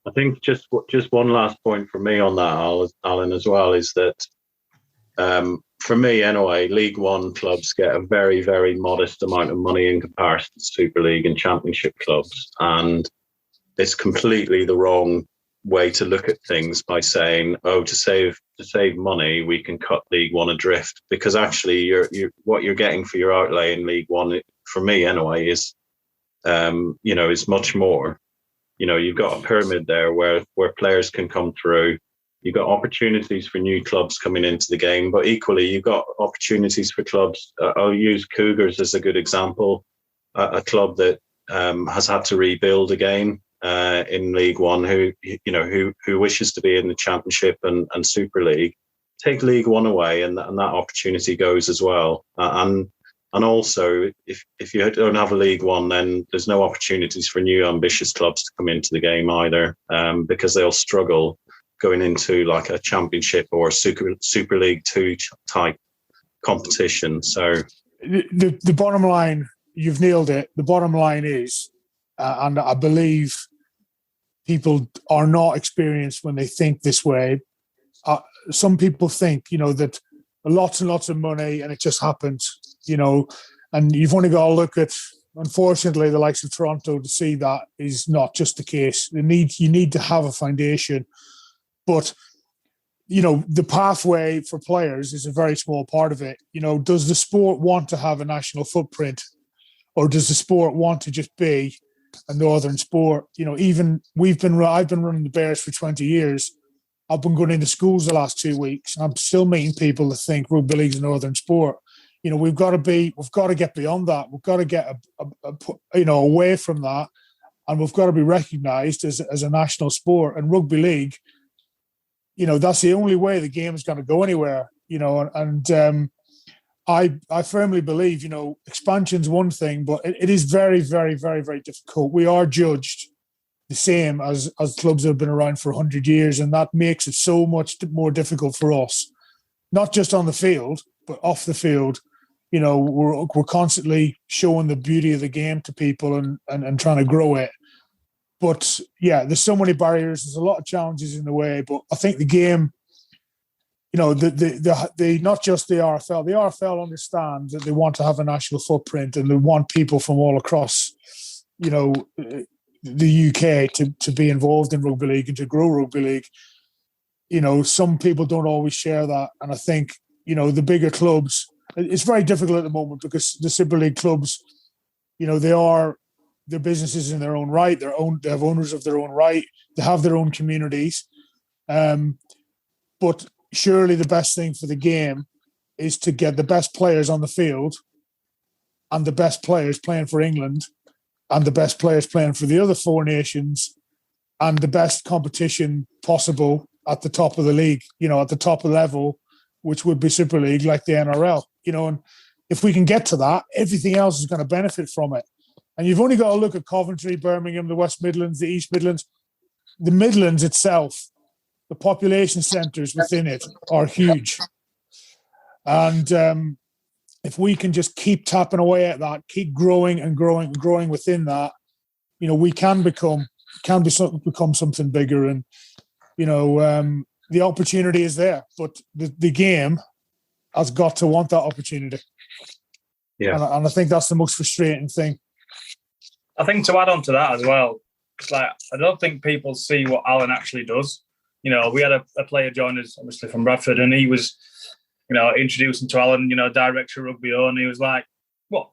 I think just one last point from me on that, Alan, as well, is that for me anyway, League One clubs get a very, very modest amount of money in comparison to Super League and Championship clubs, and it's completely the wrong way to look at things by saying, to save money we can cut League One adrift, because actually you're what you're getting for your outlay in League One, for me anyway, is much more. You've got a pyramid there where players can come through. You've got opportunities for new clubs coming into the game, but equally you've got opportunities for clubs. I'll use Cougars as a good example, a club that has had to rebuild again in League One, who wishes to be in the Championship and Super League. Take League One away, and that opportunity goes as well. And also, if you don't have a League One, then there's no opportunities for new ambitious clubs to come into the game either, because they'll struggle going into like a Championship or Super League 2 type competition. So the bottom line, you've nailed it. The bottom line is, and I believe people are not experienced when they think this way. Some people think, that lots and lots of money and it just happens, and you've only got to look at, unfortunately, the likes of Toronto to see that is not just the case. You need to have a foundation, but the pathway for players is a very small part of it. Does the sport want to have a national footprint, or does the sport want to just be a northern sport? Even I've been running the Bears for 20 years. I've been going into schools the last 2 weeks, and I'm still meeting people that think rugby league's a northern sport. We've got to get beyond that. We've got to get away from that, and we've got to be recognised as a national sport. And rugby league, that's the only way the game is going to go anywhere. I firmly believe, expansion's one thing, but it is very, very, very, very difficult. We are judged the same as clubs that have been around for 100 years, and that makes it so much more difficult for us, not just on the field, but off the field. We're constantly showing the beauty of the game to people and trying to grow it. But yeah, there's so many barriers. There's a lot of challenges in the way. But I think the game, the not just the RFL. The RFL understands that they want to have a national footprint and they want people from all across, the UK to be involved in rugby league and to grow rugby league. Some people don't always share that, and I think the bigger clubs. It's very difficult at the moment because the Super League clubs, they're businesses in their own right. They have owners of their own right. They have their own communities. But surely the best thing for the game is to get the best players on the field and the best players playing for England and the best players playing for the other 4 nations and the best competition possible at the top of the league, at the top of level, which would be Super League like the NRL. And if we can get to that, everything else is going to benefit from it. And you've only got to look at Coventry, Birmingham, the West Midlands, the East Midlands. The Midlands itself, the population centres within it are huge. And if we can just keep tapping away at that, keep growing and growing and growing within that, we can become something bigger. And, the opportunity is there. But the game has got to want that opportunity. Yeah. And I think that's the most frustrating thing. I think to add on to that as well, it's like I don't think people see what Alan actually does. We had a player join us, obviously from Bradford, and he was, introducing to Alan, director of rugby, and he was like, "What?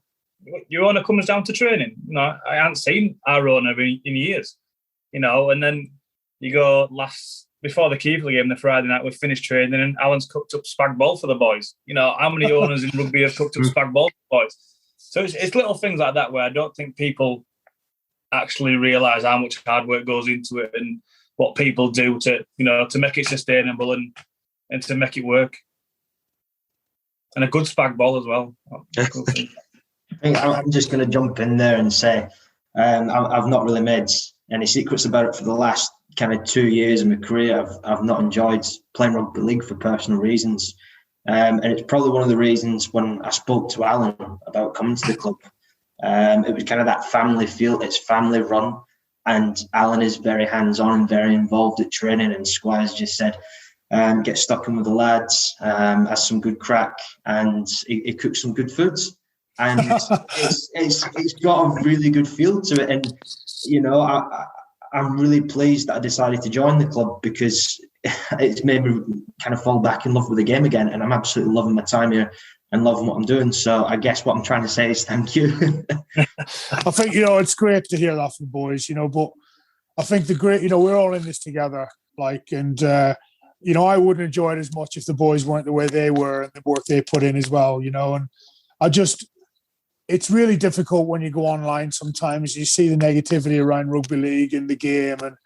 Your owner comes down to training?" I hadn't seen our owner in years, And then you go before the Keighley game, the Friday night, we finished training, and Alan's cooked up spag bol for the boys. How many owners in rugby have cooked up spag bol for the boys? So it's little things like that where I don't think people actually realise how much hard work goes into it and what people do to make it sustainable and to make it work. And a good spag bol as well. I'm just going to jump in there and say I've not really made any secrets about it for the last kind of 2 years of my career. I've not enjoyed playing rugby league for personal reasons. And it's probably one of the reasons when I spoke to Alan about coming to the club, it was kind of that family feel. It's family run, and Alan is very hands-on and very involved at training. And Squires just said, get stuck in with the lads, has some good crack, and he cooks some good foods. And it's got a really good feel to it. And, I'm really pleased that I decided to join the club because it's made me kind of fall back in love with the game again. And I'm absolutely loving my time here and loving what I'm doing. So I guess what I'm trying to say is thank you. I think, it's great to hear that from boys, but I think we're all in this together. And I wouldn't enjoy it as much if the boys weren't the way they were and the work they put in as well, and it's really difficult when you go online sometimes. You see the negativity around rugby league and the game and,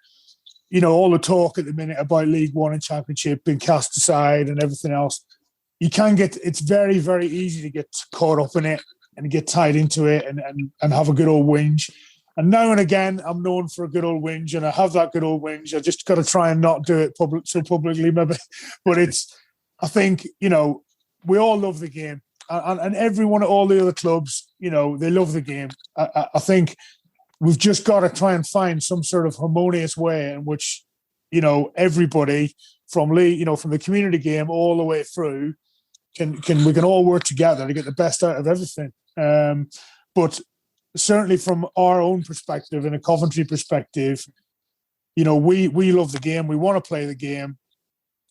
all the talk at the minute about League One and Championship being cast aside and everything else. It's very, very easy to get caught up in it and get tied into it and have a good old whinge. And now and again, I'm known for a good old whinge, and I have that good old whinge. I just got to try and not do it publicly maybe. But I think, we all love the game. And everyone at all the other clubs, they love the game. I think we've just got to try and find some sort of harmonious way in which, everybody from from the community game all the way through we can all work together to get the best out of everything. But certainly from our own perspective and a Coventry perspective, we love the game. We want to play the game.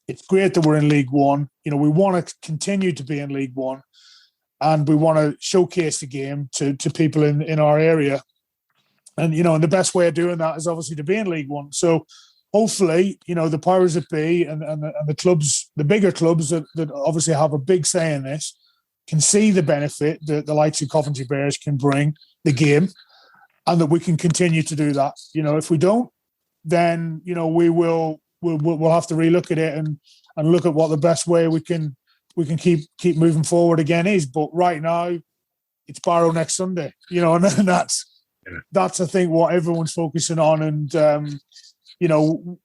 It's great that we're in League One. We want to continue to be in League One. And we want to showcase the game to people in our area. And, and the best way of doing that is obviously to be in League One. So hopefully, the powers that be and the clubs, the bigger clubs that obviously have a big say in this, can see the benefit that the likes of Coventry Bears can bring the game, and that we can continue to do that. If we don't, then, we will we'll have to relook at it and look at what the best way we can keep moving forward again is. But right now, it's Barrow next Sunday, and that's I think what everyone's focusing on. And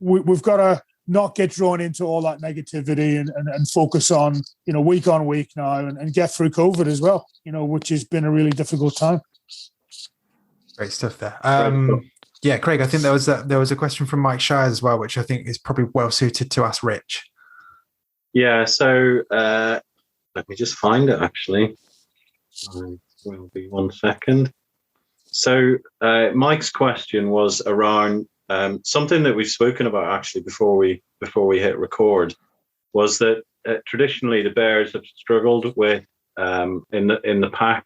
we've got to not get drawn into all that negativity and focus on week on week now and get through COVID as well, which has been a really difficult time. Great stuff there. Yeah, Craig, I think there was a question from Mike Shires as well, which I think is probably well suited to ask Rich. Yeah, so let me just find it, actually. Will be 1 second. So Mike's question was around something that we've spoken about actually before we hit record, was that traditionally the Bears have struggled with in the pack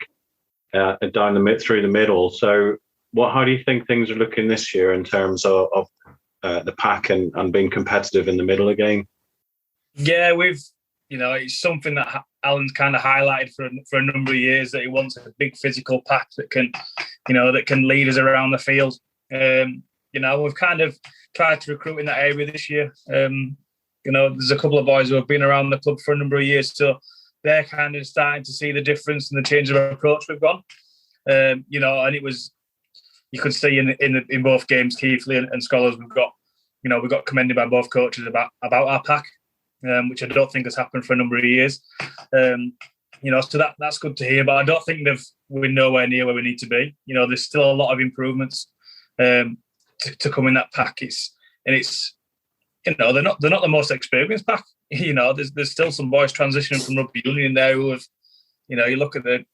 through the middle. So how do you think things are looking this year in terms of the pack and being competitive in the middle again? Yeah, it's something that Alan's kind of highlighted for a number of years, that he wants a big physical pack that can lead us around the field. We've kind of tried to recruit in that area this year. There's a couple of boys who have been around the club for a number of years, so they're kind of starting to see the difference and the change of approach we've gone. And it was, you could see in both games, Keithley and Scholars, we got commended by both coaches about our pack, which I don't think has happened for a number of years. So that's good to hear, but I don't think we're nowhere near where we need to be. There's still a lot of improvements to come in that pack. They're not the most experienced pack. There's still some boys transitioning from rugby union there who have, you look at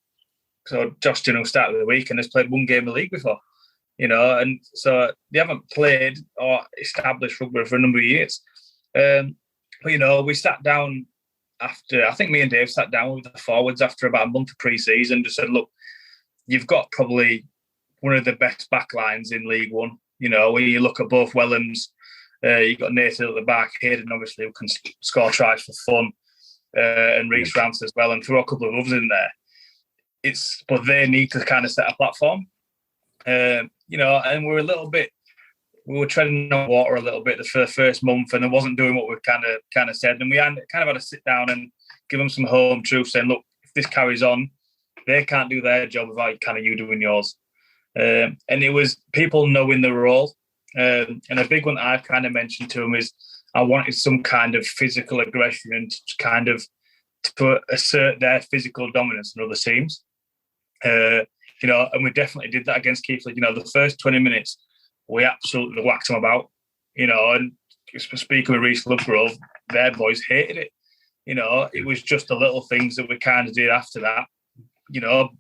Josh Dinn, who started the week and has played one game of league before, and so they haven't played or established rugby for a number of years. But we sat down after, I think me and Dave sat down with the forwards after about a month of pre-season and just said, look, you've got probably one of the best back lines in League One. When you look at both Wellhams, you've got Nathan at the back, Hayden obviously who can score tries for fun, and Reece Rance as well, and throw a couple of others in there. But they need to kind of set a platform. And we were treading on water a little bit for the first month, and it wasn't doing what we kind of said. And we kind of had to sit down and give them some home truth, saying, look, if this carries on, they can't do their job without kind of you doing yours. And it was people knowing the role. And a big one that I've kind of mentioned to them is I wanted some kind of physical aggression and to assert their physical dominance in other teams. And we definitely did that against Keithley. The first 20 minutes, we absolutely whacked them about, and speaking with Reece Lovegrove, their boys hated it. It was just the little things that we kind of did after that,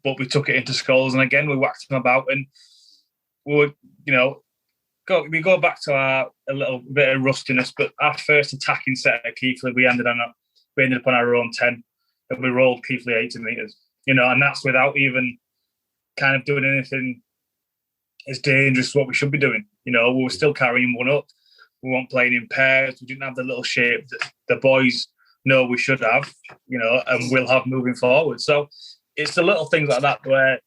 but we took it into Skulls, and again, we whacked them about, and we go back to a little bit of rustiness, but our first attacking set at Keithley, we ended up on our own 10, and we rolled Keithley 80 metres, and that's without even kind of doing anything as dangerous as what we should be doing. We were still carrying one up. We weren't playing in pairs. We didn't have the little shape that the boys know we should have, and will have moving forward. So it's the little things like that where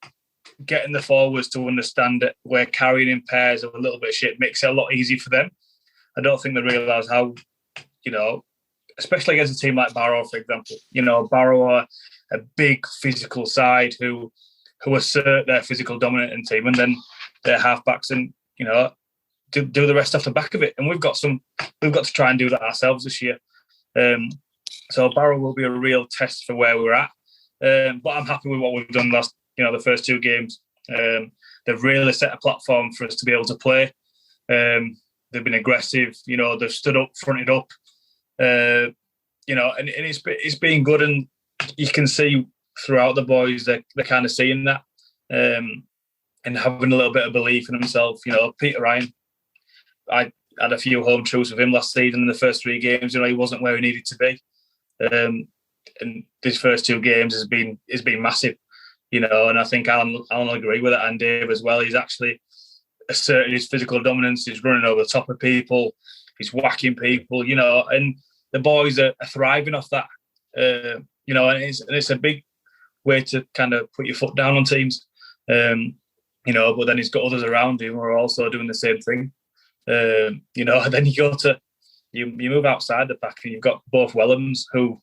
getting the forwards to understand that we're carrying in pairs of a little bit of shit makes it a lot easier for them. I don't think they realise how, especially against a team like Barrow, for example. Barrow are a big physical side who assert their physical dominant team, and then their halfbacks and do the rest off the back of it. And we've got to try and do that ourselves this year. So Barrow will be a real test for where we're at. But I'm happy with what we've done the first two games. They've really set a platform for us to be able to play. They've been aggressive. They've stood up, fronted up. And it's been good, and you can see throughout the boys they're kind of seeing that. And having a little bit of belief in himself. Peter Ryan, I had a few home truths with him last season in the first three games. He wasn't where he needed to be. And these first two games has been massive. And I think Alan will agree with that, and Dave as well. He's actually asserted his physical dominance. He's running over the top of people. He's whacking people, and the boys are thriving off that. And it's a big way to kind of put your foot down on teams. But then he's got others around him who are also doing the same thing. And then you go to you move outside the pack and you've got both Wellhams who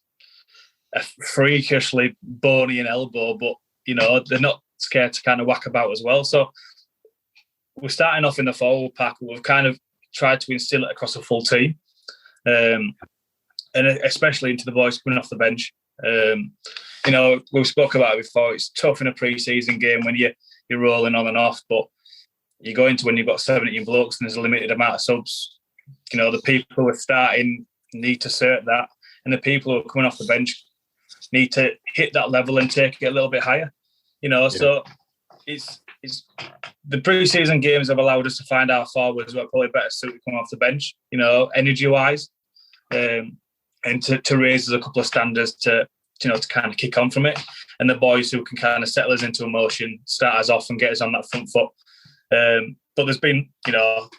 are freakishly bony and elbow, but they're not scared to kind of whack about as well. So we're starting off in the forward pack. We've kind of tried to instill it across a full team, and especially into the boys coming off the bench. We've spoke about it before. It's tough in a pre-season game when you're rolling on and off, but you go into when you've got 17 blokes and there's a limited amount of subs. The people who are starting need to cert that, and the people who are coming off the bench need to hit that level and take it a little bit higher. So it's the pre-season games have allowed us to find our forwards who are probably better suited coming off the bench, energy-wise, and to raise us a couple of standards to kind of kick on from it, and the boys who can kind of settle us into emotion, start us off and get us on that front foot. But there's been,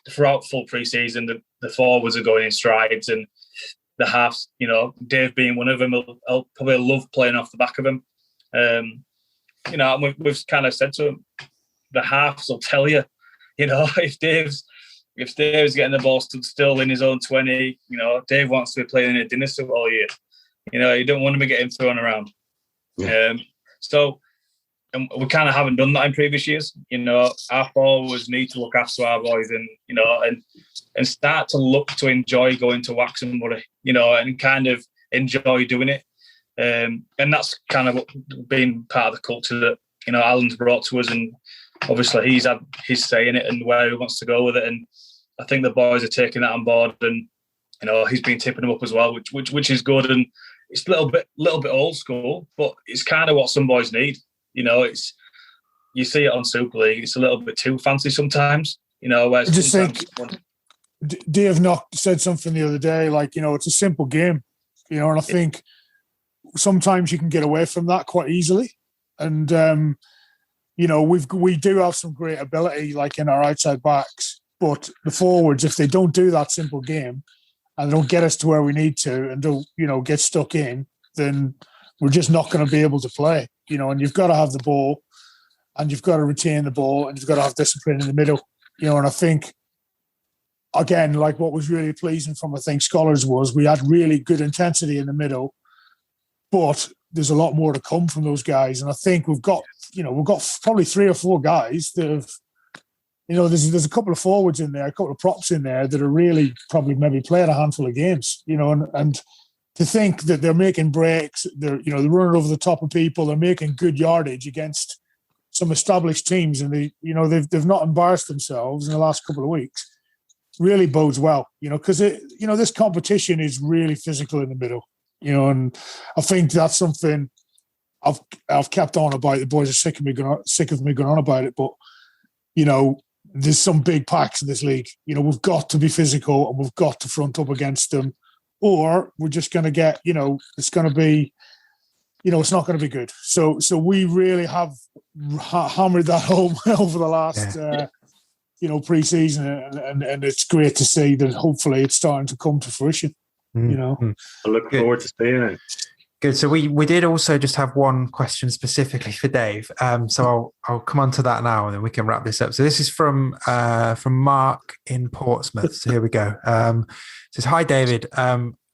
throughout full pre-season, the forwards are going in strides, and the halves, Dave being one of them, I'll probably love playing off the back of him. And we've kind of said to him, the halves will tell you, if Dave's getting the ball stood still in his own 20, Dave wants to be playing in a dinner suit all year. You don't want to be getting thrown around. Yeah. And we kind of haven't done that in previous years. Our forwards need to look after our boys and start to look to enjoy going to wax and worry, and kind of enjoy doing it. And that's kind of what been part of the culture that, Alan's brought to us. And obviously he's had his say in it and where he wants to go with it. And I think the boys are taking that on board, and, he's been tipping them up as well, which is good. And it's a little bit old school, but it's kind of what some boys need. It's, you see it on Super League. It's a little bit too fancy sometimes. Where I just think Dave Knock said something the other day, like, it's a simple game, and I think sometimes you can get away from that quite easily. And we do have some great ability, like in our outside backs, but the forwards, if they don't do that simple game and they don't get us to where we need to and don't, get stuck in, then we're just not going to be able to play. And you've got to have the ball, and you've got to retain the ball, and you've got to have discipline in the middle. And I think, again, like what was really pleasing from, I think, Scholars was we had really good intensity in the middle, but there's a lot more to come from those guys. And I think we've got probably 3 or 4 guys that have, there's a couple of forwards in there, a couple of props in there that are really probably maybe playing a handful of games, and to think that they're making breaks, they're running over the top of people, they're making good yardage against some established teams, and they've not embarrassed themselves in the last couple of weeks, really bodes well, because this competition is really physical in the middle, and I think that's something I've kept on about. The boys are sick of me going on about it, but there's some big packs in this league. We've got to be physical and we've got to front up against them, or we're just going to get, it's going to be, it's not going to be good. So we really have hammered that home over the last, pre-season, and it's great to see that hopefully it's starting to come to fruition. I look forward to seeing it. Good. So we did also just have one question specifically for Dave. So I'll come on to that now, and then we can wrap this up. So this is from Mark in Portsmouth. So here we go. It says, "Hi David.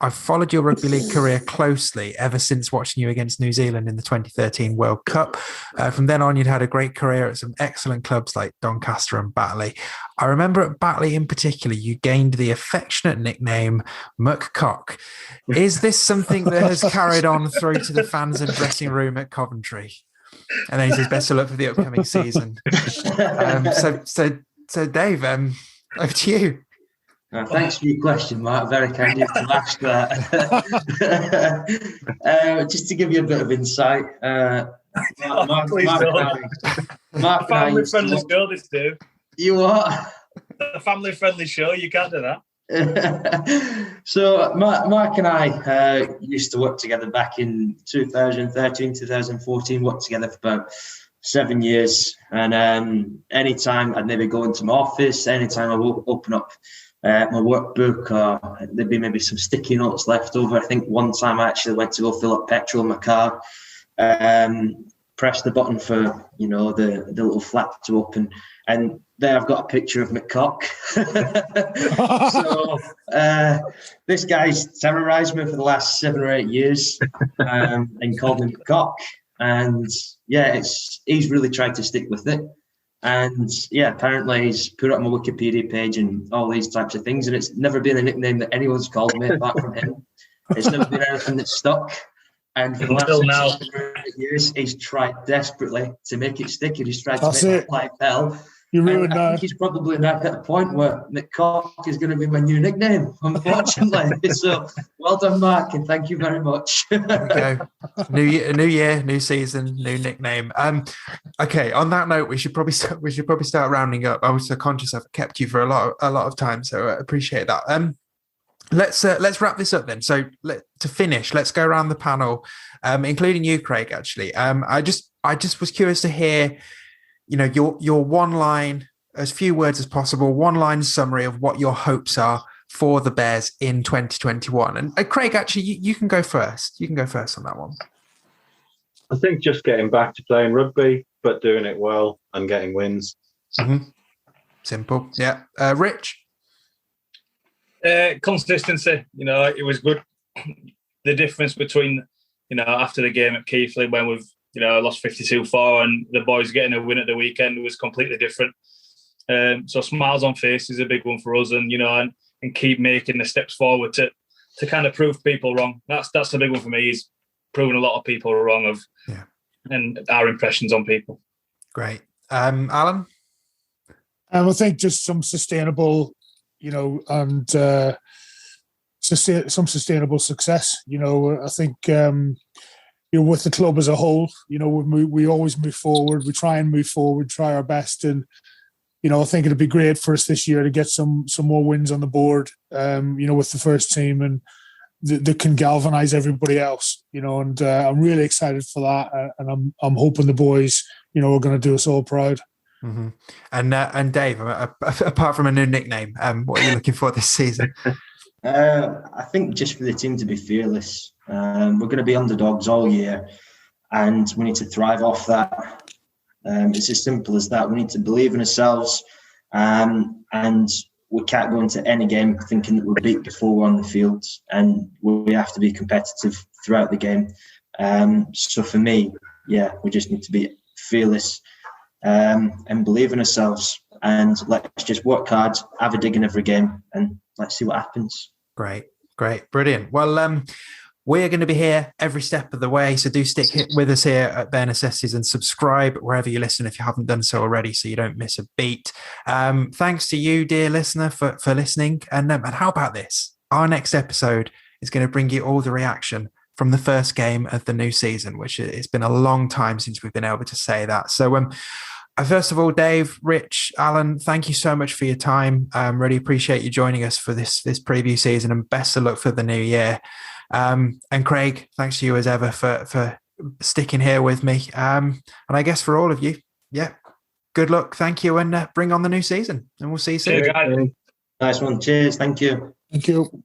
I've followed your rugby league career closely ever since watching you against New Zealand in the 2013 World Cup. From then on, you'd had a great career at some excellent clubs like Doncaster and Batley. I remember at Batley in particular, you gained the affectionate nickname McCock. Is this something that has carried on through to the fans and dressing room at Coventry?" And then he says, "Best of luck for the upcoming season." So Dave, over to you. Thanks for your question, Mark. Very kind of you to ask that. Just to give you a bit of insight, Mark family-friendly show, this, Dave. You what? A family-friendly show. You can't do that. So Mark and I used to work together back in 2013, 2014. Worked together for about 7 years, and anytime I'd maybe go into my office, anytime I would open up my workbook, or there'd be maybe some sticky notes left over. I think one time I actually went to go fill up petrol in my car, pressed the button for the little flap to open, and there I've got a picture of McCock. So this guy's terrorised me for the last 7 or 8 years and called me McCock. And yeah, he's really tried to stick with it. And yeah, apparently he's put it on my Wikipedia page and all these types of things. And it's never been a nickname that anyone's called me apart from him. It's never been anything that's stuck. And for the last 6 or 8 years, he's tried desperately to make it stick. He's tried to make my life hell. You ruined that. I think he's probably now at a point where McCock is going to be my new nickname, unfortunately. So well done, Mark, and thank you very much. Okay. New year, new season, new nickname. Okay. On that note, we should probably start rounding up. I was so conscious I've kept you for a lot of time, so I appreciate that. Let's wrap this up then. So to finish, let's go around the panel, including you, Craig. Actually, I just was curious to hear, your one line, as few words as possible, one line summary of what your hopes are for the Bears in 2021. And Craig, actually, you can go first. You can go first on that one. I think just getting back to playing rugby, but doing it well and getting wins. Mm-hmm. Simple. Yeah. Rich? Consistency. It was good. The difference between, after the game at Keighley when we've, lost 52-4 and the boys getting a win at the weekend was completely different. So smiles on face is a big one for us, and and keep making the steps forward to kind of prove people wrong. That's the big one for me, is proving a lot of people wrong and our impressions on people. Great. Alan? I think just some sustainable, and some sustainable success. I think with the club as a whole, we always move forward. We try and move forward, try our best, and I think it'd be great for us this year to get some more wins on the board. With the first team, and that can galvanise everybody else. And I'm really excited for that, and I'm hoping the boys, are going to do us all proud. Mm-hmm. And Dave, apart from a new nickname, what are you looking for this season? I think just for the team to be fearless. We're going to be underdogs all year, and we need to thrive off that. It's as simple as that. We need to believe in ourselves, and we can't go into any game thinking that we're beat before we're on the field, and we have to be competitive throughout the game. So for me, we just need to be fearless and believe in ourselves, and let's just work hard, have a dig in every game, and let's see what happens. Great, brilliant. Well, we're going to be here every step of the way, so do stick with us here at Bare Necessities and subscribe wherever you listen if you haven't done so already, so you don't miss a beat. Thanks to you, dear listener, for listening. And how about this? Our next episode is going to bring you all the reaction from the first game of the new season, which it's been a long time since we've been able to say that. So first of all, Dave, Rich, Alan, thank you so much for your time. Really appreciate you joining us for this preview season, and best of luck for the new year. And Craig, thanks to you as ever for sticking here with me. And I guess for all of you, good luck. Thank you, and bring on the new season. And we'll see you soon. Nice one. Cheers. Thank you. Thank you.